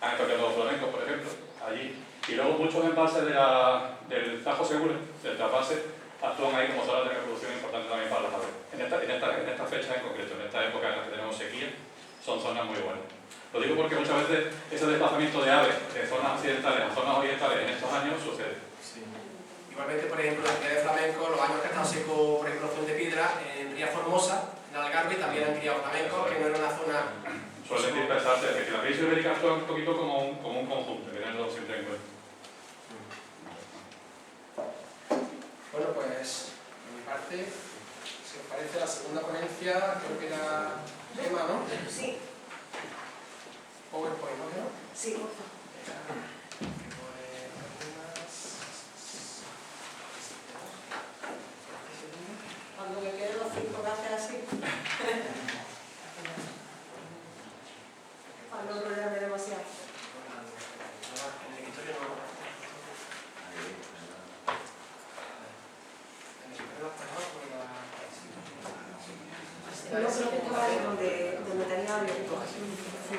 Han estado quedando los flamencos, por ejemplo, allí. Y luego muchos embalses del Tajo Segura, del trasvase, actúan ahí como zonas de reproducción importantes también para las aves. En esta fecha en concreto, en esta época en la que tenemos sequía, son zonas muy buenas. Lo digo porque muchas veces ese desplazamiento de aves de zonas occidentales a zonas orientales en estos años sucede. Sí. Igualmente, por ejemplo, en el de flamenco, los años que ha estado seco, por ejemplo, Fuente Piedra, en Ría Formosa, en Algarve, también han criado flamencos, que no era una zona... Suelen dispersarse, es que la península ibérica actúa un poquito como un conjunto, que tenerlo siempre en cuenta. Bueno, pues, por mi parte, si os parece, la segunda ponencia, creo que era Emma, ¿no? Sí. PowerPoint, ¿no? Sí, por favor. Cuando me queden los 5 gases así. Para no enrollarme demasiado. En el escritorio no. No creo que estaba ahí donde tenía el equipo. Sí,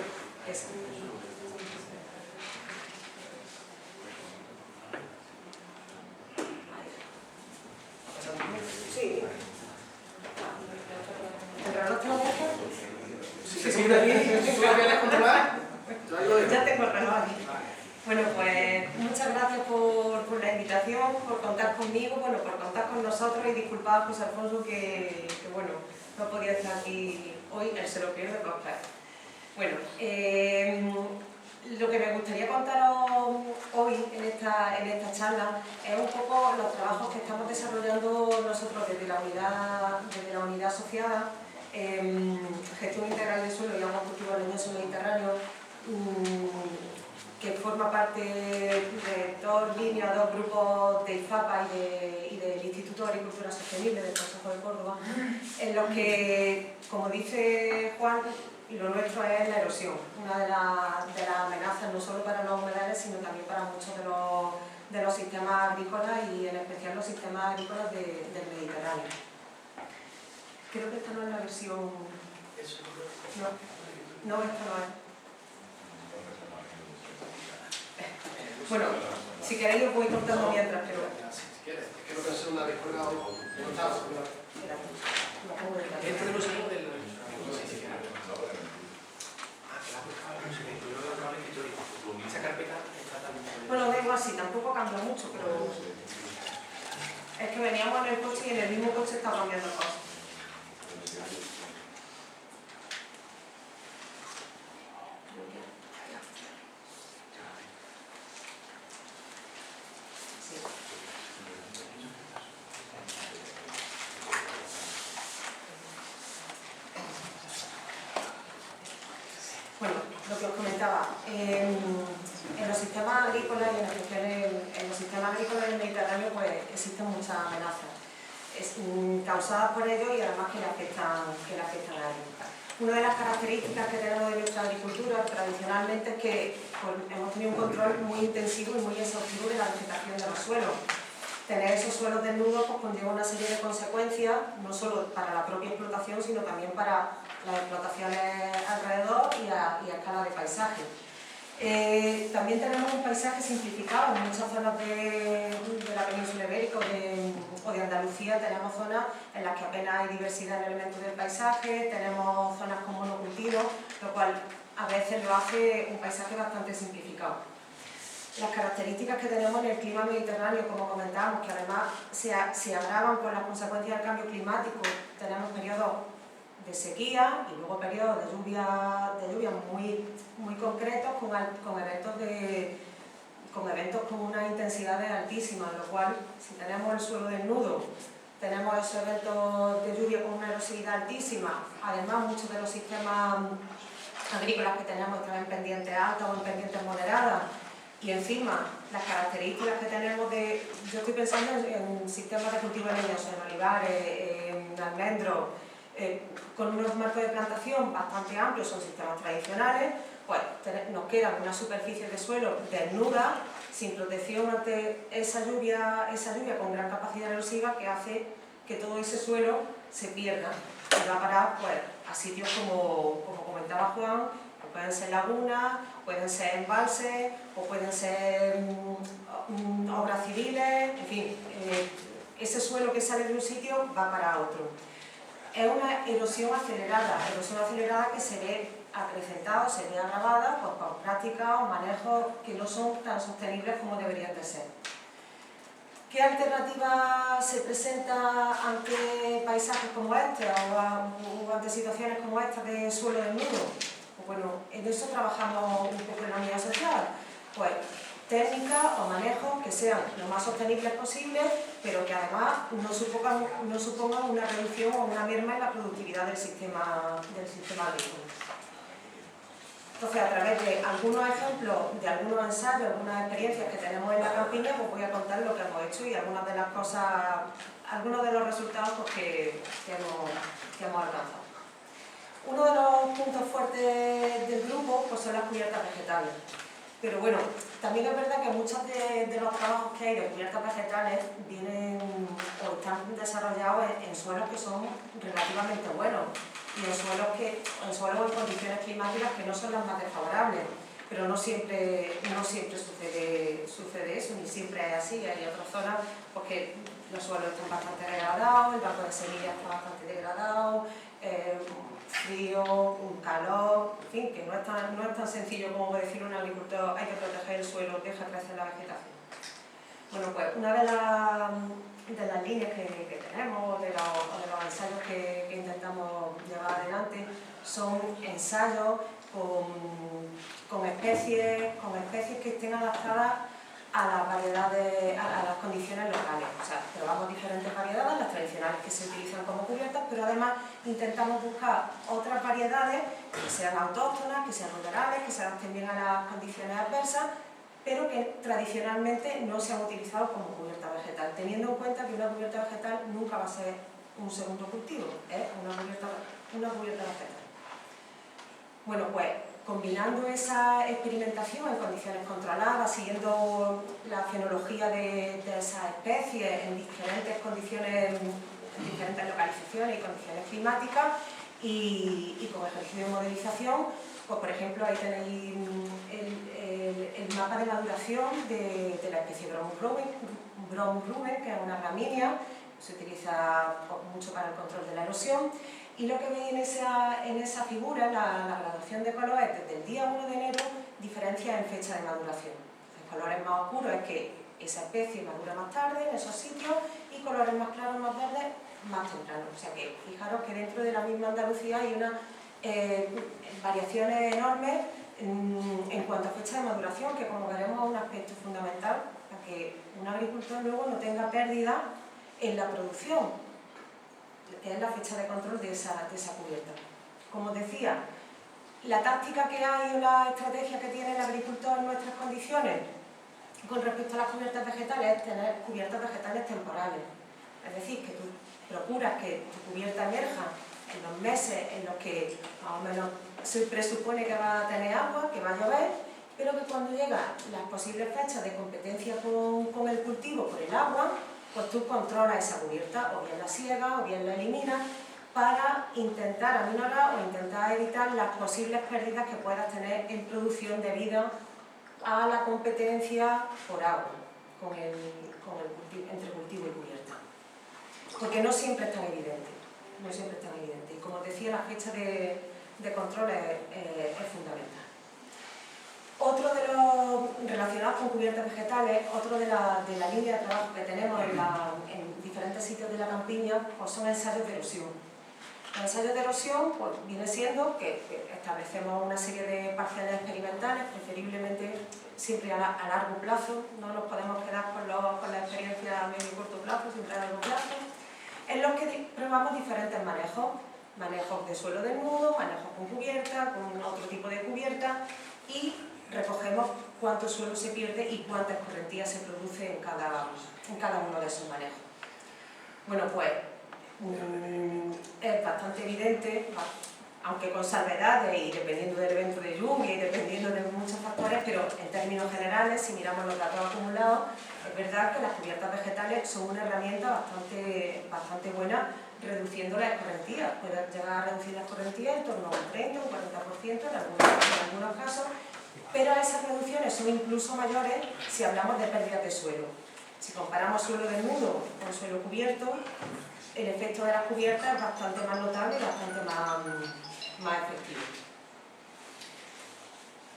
eso. Sí. ¿El reloj te lo dejas? Sí, sí, de aquí, ¿tú lo voy a descontrolar? Ya tengo el reloj aquí. Bueno, pues muchas gracias por la invitación, por contar conmigo, bueno, por contar con nosotros y disculpad, José Alfonso, que bueno, no podía estar aquí hoy, él se lo pierde dos veces. Bueno, lo que me gustaría contaros hoy en esta charla es un poco los trabajos que estamos desarrollando nosotros desde la unidad asociada, gestión integral de suelo y agua cultivo leñoso mediterráneo, que forma parte de dos líneas, dos grupos de IFAPA y del Instituto de Agricultura Sostenible del Consejo de Córdoba, en los que, como dice Juan, lo nuestro es la erosión, una de las amenazas no solo para los humedales, sino también para muchos de los sistemas agrícolas y en especial los sistemas agrícolas del Mediterráneo. Creo que esta no es la versión... No, esta no es. Bueno, si queréis os voy contando mientras, pero quieres. Es que no pensé en una descolgada hoy. No estaba. Espera, lo pongo de Este cambio. de los años del... No sé si era. Ah, que la has buscado, no sé qué. Yo lo acabo de escritorio. Esa carpeta está tan... Bueno, da igual, sí, tampoco cambia mucho, pero es que veníamos en el coche y en el mismo coche está cambiando cosas. Sí. Bueno, lo que os comentaba, en los sistemas agrícolas y en los sistemas agrícolas del Mediterráneo pues existen muchas amenazas causadas por ellos y además que le afectan a ellos. Una de las características que tenemos de nuestra agricultura tradicionalmente es que pues, hemos tenido un control muy intensivo y muy exhaustivo de la vegetación de los suelos. Tener esos suelos desnudos pues, conlleva una serie de consecuencias, no solo para la propia explotación, sino también para las explotaciones alrededor y a escala de paisaje. También tenemos un paisaje simplificado. En muchas zonas de la península ibérica o de Andalucía tenemos zonas en las que apenas hay diversidad en elementos del paisaje, tenemos zonas con monocultivos, lo cual a veces lo hace un paisaje bastante simplificado. Las características que tenemos en el clima mediterráneo, como comentábamos, que además se agravan con las consecuencias del cambio climático. Tenemos periodos de sequía y luego periodos de lluvia muy concretos con eventos con unas intensidades altísimas, lo cual, si tenemos el suelo desnudo, tenemos esos eventos de lluvia con una erosividad altísima, además muchos de los sistemas agrícolas que tenemos están en pendientes altas o en pendientes moderadas, y encima las características que tenemos yo estoy pensando en sistemas de cultivo leñoso, en olivares, en almendros, con unos marcos de plantación bastante amplios, son sistemas tradicionales, pues nos quedan unas superficies de suelo desnudas, sin protección ante esa lluvia con gran capacidad erosiva que hace que todo ese suelo se pierda y va a parar pues, a sitios como comentaba Juan, que pueden ser lagunas, pueden ser embalses o pueden ser obras civiles, en fin, ese suelo que sale de un sitio va para otro. Es una erosión acelerada que se ve acrecentada, se ve agravada pues, por prácticas o manejos que no son tan sostenibles como deberían de ser. ¿Qué alternativa se presenta ante paisajes como este o ante situaciones como esta de suelo desnudo? Pues bueno, en eso trabajamos un poco en la unidad social. Pues técnicas o manejos que sean lo más sostenibles posible, pero que además no supongan una reducción o una merma en la productividad del sistema agrícola. Entonces, a través de algunos ejemplos, de algunos ensayos, algunas experiencias que tenemos en la campiña, pues voy a contar lo que hemos hecho y algunas de las cosas, algunos de los resultados pues, que hemos alcanzado. Uno de los puntos fuertes del grupo pues, son las cubiertas vegetales. Pero bueno, también es verdad que muchos de los trabajos que hay de cubiertas vegetales vienen o están desarrollados en suelos que son relativamente buenos y en suelos o en condiciones climáticas que no son las más desfavorables. Pero no siempre sucede eso, ni siempre es así. Hay otras zonas porque los suelos están bastante degradados, el banco de semillas está bastante degradado, frío, un calor, en fin, que no es tan sencillo como decir un agricultor hay que proteger el suelo, deja crecer la vegetación. Bueno, pues una de las líneas que tenemos, de los ensayos que intentamos llevar adelante, son ensayos con especies que estén adaptadas a las variedades, a las condiciones locales. O sea, probamos diferentes variedades, las tradicionales que se utilizan como cubiertas, pero además intentamos buscar otras variedades que sean autóctonas, que sean rurales, que se adapten bien a las condiciones adversas, pero que tradicionalmente no se han utilizado como cubierta vegetal, teniendo en cuenta que una cubierta vegetal nunca va a ser un segundo cultivo, es una cubierta vegetal. Bueno, pues combinando esa experimentación en condiciones controladas, siguiendo la fenología de esas especies en diferentes condiciones, en diferentes localizaciones y condiciones climáticas y con ejercicio de modelización, pues por ejemplo ahí tenéis el mapa de maduración de la especie Bromus Brown-Ruben, que es una gramínea, se utiliza mucho para el control de la erosión. Y lo que veis en esa figura, la graduación de colores desde el día 1 de enero, diferencia en fecha de maduración. Entonces, colores más oscuros es que esa especie madura más tarde en esos sitios y colores más claros, más verdes, más temprano. O sea que fijaros que dentro de la misma Andalucía hay unas variaciones enormes en cuanto a fecha de maduración, que como veremos es un aspecto fundamental para que un agricultor luego no tenga pérdida en la producción, que es la fecha de control de esa cubierta. Como os decía, la táctica que hay o la estrategia que tiene el agricultor en nuestras condiciones con respecto a las cubiertas vegetales es tener cubiertas vegetales temporales. Es decir, que tú procuras que tu cubierta emerja en los meses en los que más o menos se presupone que va a tener agua, que va a llover, pero que cuando llegan las posibles fechas de competencia con el cultivo por el agua, pues tú controlas esa cubierta, o bien la siegas, o bien la eliminas, para intentar aminorar o intentar evitar las posibles pérdidas que puedas tener en producción debido a la competencia por agua entre cultivo y cubierta. Porque no siempre es tan evidente, no siempre es tan evidente. Y como os decía, la fecha de control es fundamental. Otro de los relacionados con cubiertas vegetales, otro de la línea de trabajo que tenemos en diferentes sitios de la campiña, pues son ensayos de erosión. Los ensayos de erosión pues, viene siendo que establecemos una serie de parciales experimentales, preferiblemente siempre a largo plazo, no nos podemos quedar con la experiencia a medio y corto plazo, siempre a largo plazo, en los que probamos diferentes manejos de suelo desnudo, manejos con cubierta, con otro tipo de cubierta, y recogemos cuánto suelo se pierde y cuánta escorrentía se produce en cada uno de esos manejos. Bueno, pues es bastante evidente, aunque con salvedades y dependiendo del evento de lluvia y dependiendo de muchos factores, pero en términos generales, si miramos los datos acumulados, es verdad que las cubiertas vegetales son una herramienta bastante buena reduciendo la escorrentía. Puede llegar a reducir la escorrentía en torno a un 30 o un 40% en algunos casos, pero esas reducciones son incluso mayores si hablamos de pérdidas de suelo. Si comparamos suelo desnudo con suelo cubierto, el efecto de las cubiertas es bastante más notable y bastante más efectivo.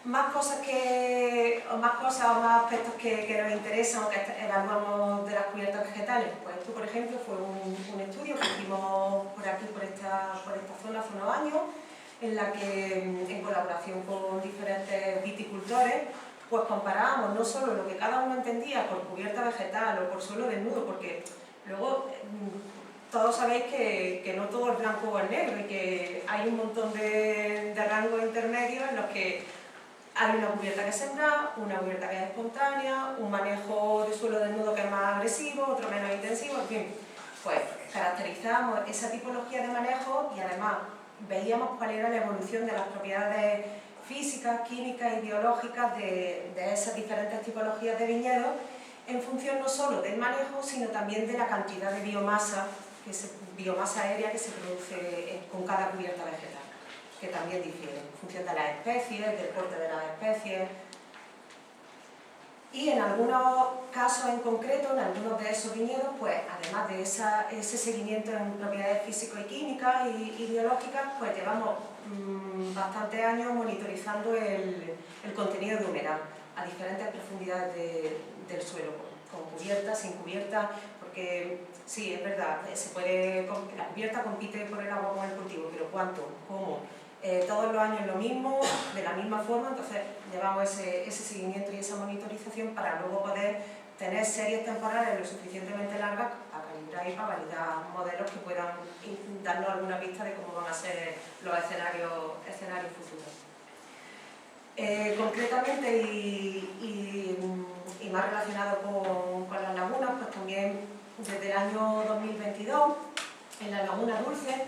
Más cosas o más aspectos que nos interesan o que evaluamos de las cubiertas vegetales. Pues esto, por ejemplo, fue un estudio que hicimos por aquí, por esta zona hace unos años, en la que, en colaboración con diferentes viticultores, pues comparábamos no solo lo que cada uno entendía por cubierta vegetal o por suelo desnudo, porque luego todos sabéis que no todo es blanco o es negro y que hay un montón de rangos intermedios en los que hay una cubierta que es sembrada, una cubierta que es espontánea, un manejo de suelo desnudo que es más agresivo, otro menos intensivo, en fin. Pues caracterizamos esa tipología de manejo y además veíamos cuál era la evolución de las propiedades físicas, químicas y biológicas de esas diferentes tipologías de viñedos en función no solo del manejo, sino también de la cantidad de biomasa aérea que se produce con cada cubierta vegetal, que también difiere en función de las especies, del porte de las especies. Y en algunos casos en concreto, en algunos de esos viñedos, pues además de ese seguimiento en propiedades físico y químicas y biológicas, pues llevamos bastantes años monitorizando el contenido de humedad a diferentes profundidades del suelo, con cubierta, sin cubierta, porque sí, es verdad, la cubierta compite por el agua con el cultivo, pero ¿cuánto? ¿Cómo? Todos los años lo mismo, de la misma forma, entonces llevamos ese seguimiento y esa monitorización para luego poder tener series temporales lo suficientemente largas para calibrar y para validar modelos que puedan darnos alguna pista de cómo van a ser los escenarios futuros. Concretamente y más relacionado con las lagunas, pues también desde el año 2022 en la Laguna Dulce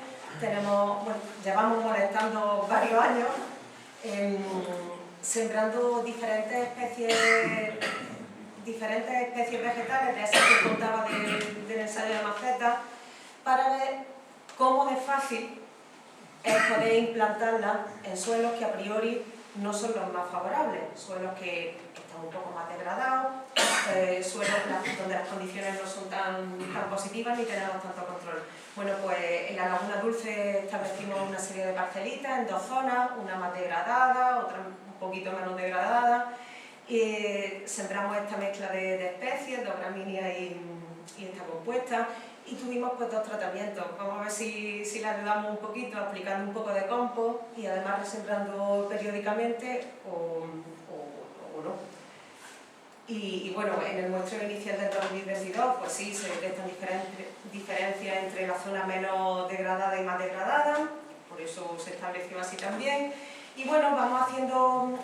llevamos molestando varios años sembrando diferentes especies vegetales, de esas que contaba del ensayo de macetas, para ver cómo de fácil es poder implantarlas en suelos que a priori no son los más favorables, suelos que están un poco más degradados, suelos donde las condiciones no son tan positivas ni tenemos tanto control. Bueno, pues en la Laguna Dulce establecimos una serie de parcelitas en 2 zonas, una más degradada, otra un poquito menos degradada, y sembramos esta mezcla de especies, de gramíneas y esta compuesta, y tuvimos pues 2 tratamientos. Vamos a ver si le ayudamos un poquito aplicando un poco de compost y además resembrando periódicamente o no. Y bueno, en el muestreo inicial del 2022, pues sí, se detectan diferencias entre la zona menos degradada y más degradada, por eso se estableció así también. Y bueno, vamos haciendo,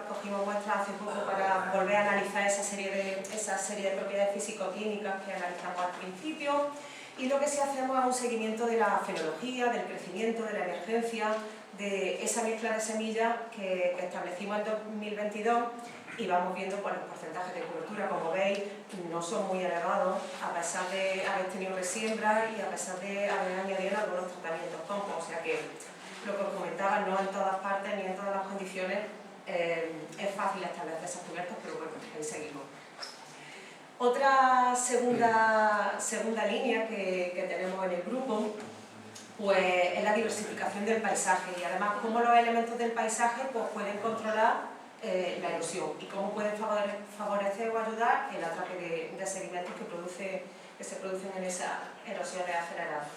cogimos muestras hace poco para volver a analizar esa serie de propiedades físico-químicas que analizamos al principio, y lo que sí hacemos es un seguimiento de la fenología, del crecimiento, de la emergencia, de esa mezcla de semillas que establecimos en 2022, y vamos viendo pues, los porcentajes de cobertura, como veis, no son muy elevados, a pesar de haber tenido resiembra y a pesar de haber añadido algunos tratamientos compost, o sea que lo que os comentaba, no en todas partes ni en todas las condiciones es fácil establecer esas cubiertas, pero bueno, ahí seguimos. Otra segunda línea que tenemos en el grupo pues, es la diversificación del paisaje, y además cómo los elementos del paisaje pues, pueden controlar la erosión y cómo pueden favorecer o ayudar el atraque de sedimentos que se producen en esas erosiones aceleradas.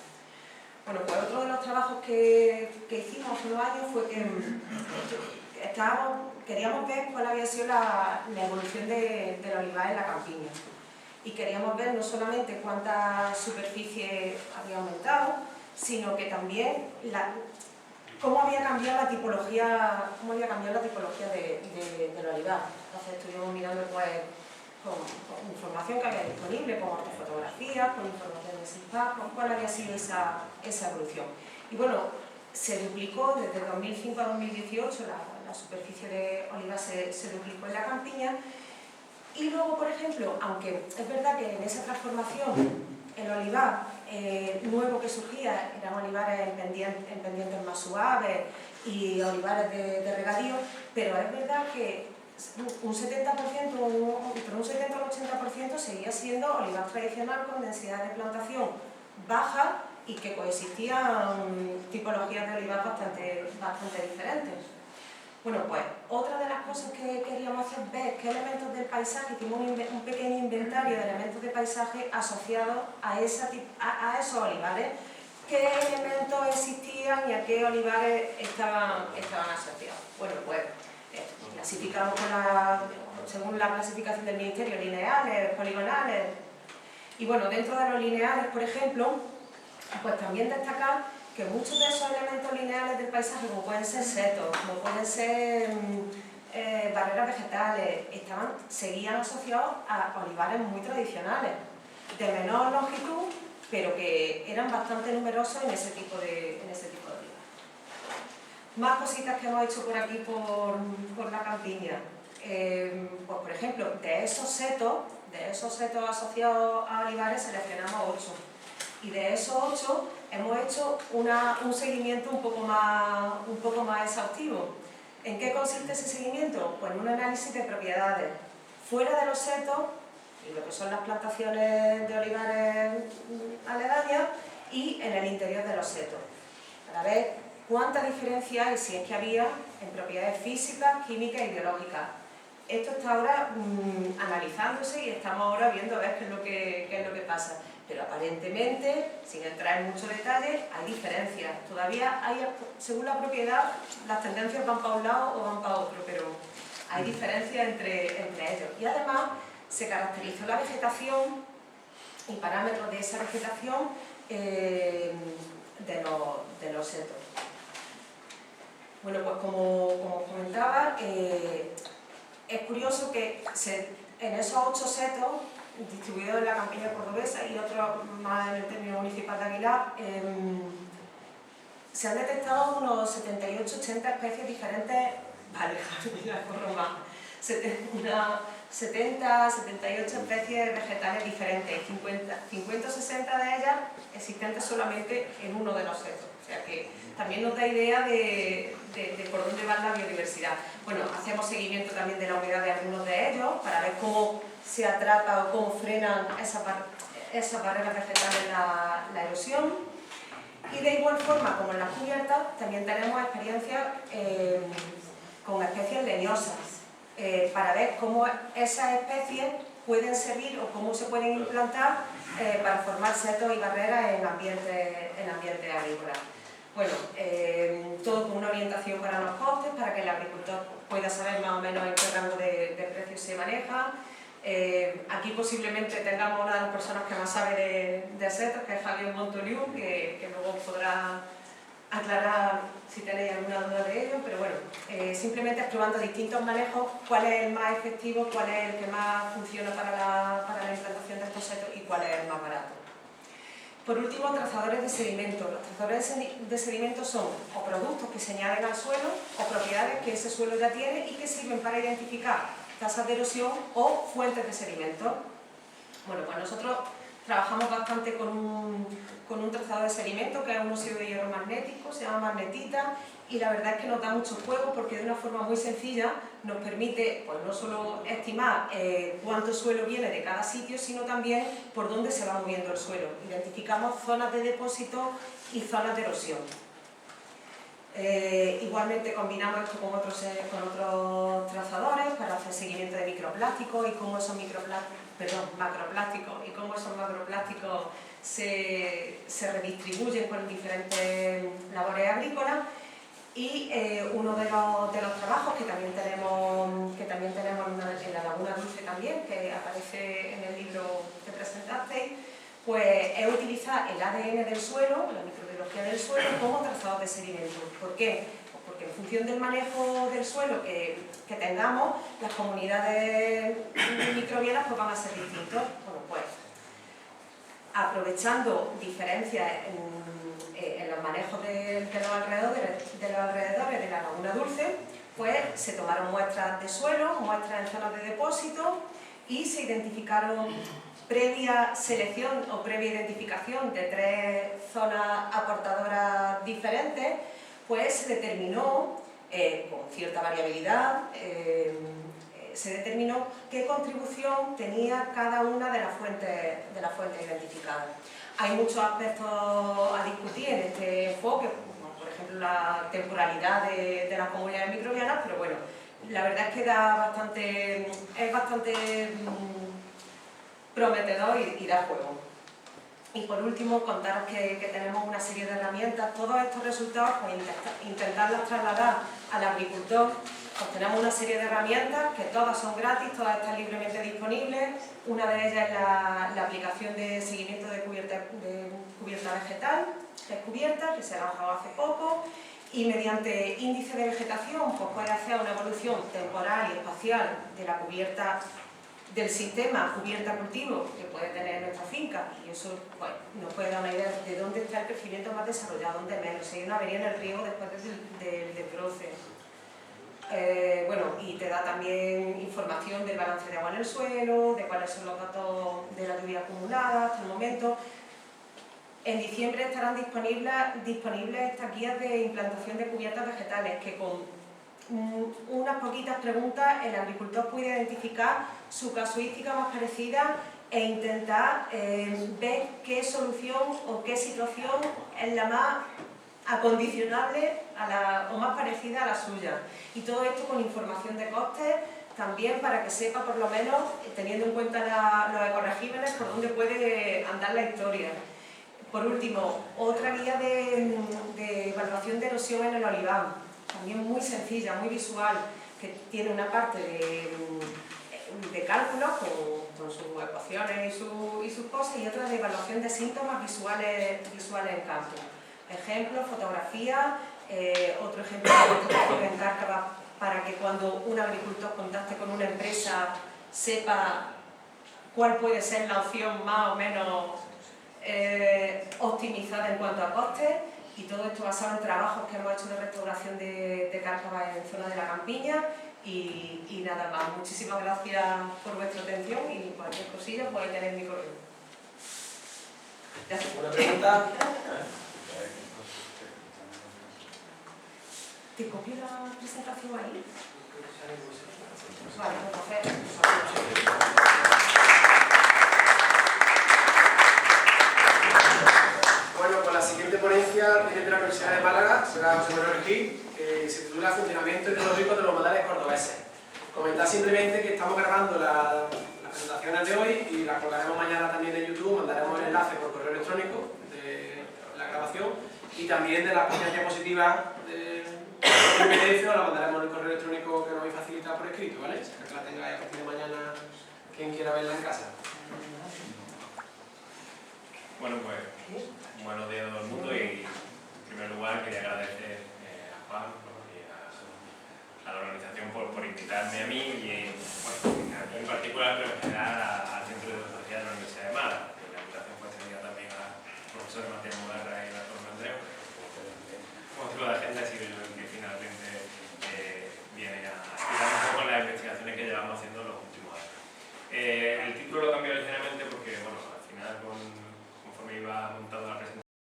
Bueno, pues otro de los trabajos que hicimos hace unos años fue que queríamos ver cuál había sido la evolución del olivar en la campiña, y queríamos ver no solamente cuánta superficie había aumentado, sino que también cómo había cambiado la tipología del olivar. Entonces estuvimos mirando pues, con información que había disponible, con ortofotografías, con información de SIPA, con cuál había sido esa evolución. Y bueno, se duplicó desde 2005 a 2018, la superficie de olivar se duplicó en la campiña, y luego, por ejemplo, aunque es verdad que en esa transformación el olivar nuevo que surgía eran olivares en pendientes más suaves y olivares de regadío, pero es verdad que un 70%, entre un 70 y un 80% seguía siendo olivar tradicional con densidad de plantación baja y que coexistían tipologías de olivar bastante diferentes. Bueno, pues otra de las cosas que queríamos hacer es ver qué elementos del paisaje, hicimos un pequeño inventario de elementos de paisaje asociados a esos olivares, qué elementos existían y a qué olivares estaban asociados. Bueno, pues clasificamos según la clasificación del Ministerio, lineales, poligonales. Y bueno, dentro de los lineales, por ejemplo, pues también destacar que muchos de esos elementos lineales del paisaje, como pueden ser setos, como pueden ser barreras vegetales, seguían asociados a olivares muy tradicionales, de menor longitud, pero que eran bastante numerosos en ese tipo de olivares. Más cositas que hemos hecho por aquí, por la campiña. Pues por ejemplo, de esos setos asociados a olivares seleccionamos 8. Y de esos 8 hemos hecho un seguimiento un poco más exhaustivo. ¿En qué consiste ese seguimiento? Pues en un análisis de propiedades fuera de los setos, y lo que son las plantaciones de olivares aledañas, y en el interior de los setos, para ver cuánta diferencia hay, si es que había, en propiedades físicas, químicas y biológicas. Esto está ahora analizándose y estamos ahora viendo a ver qué es lo que pasa. Pero aparentemente, sin entrar en mucho detalle, hay diferencias. Todavía hay, según la propiedad, las tendencias van para un lado o van para otro, pero hay diferencias entre ellos. Y además, se caracterizó la vegetación y parámetros de esa vegetación de los setos. Bueno, pues como os comentaba, es curioso que en esos 8 setos, distribuidos en la campiña cordobesa y otros más en el término municipal de Aguilar, se han detectado unos 78-80 especies diferentes, vale, ya corro más, 70, 78 especies vegetales diferentes, 50 o 60 de ellas existentes solamente en uno de los setos. O sea que también nos da idea de por dónde va la biodiversidad. Bueno, hacemos seguimiento también de la humedad de algunos de ellos para ver cómo se atrapa o cómo frenan esas barreras vegetales la erosión. Y de igual forma, como en las cubiertas, también tenemos experiencias con especies leñosas, para ver cómo esas especies pueden servir o cómo se pueden implantar para formar setos y barreras en ambientes agrícolas. Bueno, todo con una orientación para los costes, para que el agricultor pueda saber más o menos en qué rango de precios se maneja. Aquí posiblemente tengamos una de las personas que más sabe de setos, que es Javier Montoliu, que luego podrá aclarar si tenéis alguna duda de ello, pero bueno, simplemente probando distintos manejos, cuál es el más efectivo, cuál es el que más funciona para la implantación de estos setos y cuál es el más barato. Por último, trazadores de sedimento. Los trazadores de sedimento son o productos que se añaden al suelo o propiedades que ese suelo ya tiene y que sirven para identificar tasas de erosión o fuentes de sedimento. Bueno, pues nosotros trabajamos bastante con un trazador de sedimento que es un óxido de hierro magnético, se llama magnetita, y la verdad es que nos da mucho juego porque de una forma muy sencilla nos permite pues, no solo estimar cuánto suelo viene de cada sitio, sino también por dónde se va moviendo el suelo. Identificamos zonas de depósito y zonas de erosión. Igualmente combinamos esto con otros trazadores para hacer seguimiento de microplásticos y cómo esos macroplásticos y cómo esos macroplásticos se redistribuyen por diferentes labores agrícolas. Y uno de los trabajos que también tenemos en la Laguna Dulce también, que aparece en el libro que presentasteis, pues es utilizar el ADN del suelo, la microbiología del suelo, como trazador de sedimentos. ¿Por qué? Pues porque en función del manejo del suelo que tengamos, las comunidades microbianas pues, van a ser distintas. Bueno, pues aprovechando diferencias en los manejos de los alrededores de la Laguna Dulce, pues se tomaron muestras de suelo, muestras en zonas de depósito y se identificaron previa selección o previa identificación de 3 zonas aportadoras diferentes, pues se determinó, con cierta variabilidad, se determinó qué contribución tenía cada una de las fuentes identificadas. Hay muchos aspectos a discutir en este enfoque, como por ejemplo la temporalidad de las comunidades microbianas, pero bueno, la verdad es que es bastante prometedor y da juego. Y por último, contaros que tenemos una serie de herramientas. Todos estos resultados, pues intentarlos trasladar al agricultor. Pues tenemos una serie de herramientas que todas son gratis, todas están libremente disponibles. Una de ellas es la aplicación de seguimiento de cubierta vegetal, Descubierta, que se ha lanzado hace poco. Y mediante índice de vegetación, pues puede hacer una evolución temporal y espacial de la cubierta del sistema cubierta-cultivo que puede tener nuestra finca, y eso pues, nos puede dar una idea de dónde está el crecimiento más desarrollado, dónde menos, si hay una avería en el riego después del desbroce. Bueno, y te da también información del balance de agua en el suelo, de cuáles son los datos de la lluvia acumulada hasta el momento. En diciembre estarán disponibles estas guías de implantación de cubiertas vegetales que con unas poquitas preguntas el agricultor puede identificar su casuística más parecida e intentar ver qué solución o qué situación es la más acondicionable o más parecida a la suya. Y todo esto con información de costes también para que sepa, por lo menos, teniendo en cuenta los ecorregímenes, por dónde puede andar la historia. Por último, otra guía de evaluación de erosión en el olivar, también muy sencilla, muy visual, que tiene una parte de cálculos con sus ecuaciones y sus cosas, y otra de evaluación de síntomas visuales en campo. Ejemplos, fotografías, otro ejemplo en Cárcava para que cuando un agricultor contacte con una empresa sepa cuál puede ser la opción más o menos optimizada en cuanto a costes, y todo esto basado en trabajos que hemos hecho de restauración de Cárcava en zona de la Campiña, Y nada más, muchísimas gracias por vuestra atención y cualquier cosilla podéis tener mi correo. Ya está. ¿Una pregunta? ¿Te copio la presentación ahí? Vale, pues Bueno, pues la siguiente ponencia viene de la Universidad de Málaga, será José Manuel Gil, que se titula Funcionamiento ideológico de los modales cordobeses. Comentar simplemente que estamos grabando las presentaciones de hoy y las colgaremos mañana también en YouTube, mandaremos el enlace por correo electrónico de la grabación y también de las pequeñas diapositivas de PDF os la mandaremos en el correo electrónico que nos habéis facilitado por escrito, ¿vale? Para que la tengáis a partir de mañana quien quiera verla en casa. Bueno, pues buenos días a todo el mundo y en primer lugar quería agradecer a Juan y a la organización por invitarme a mí y en particular, pero en general al Centro de Educación de la Universidad de Málaga. La invitación fue extendida también al profesor Matías Mugarra y al doctor Andreu, motivo de agenda y que finalmente viene a explicar un poco las investigaciones que llevamos haciendo en los últimos años. El título lo cambié ligeramente porque, bueno, al final conforme iba montando la presentación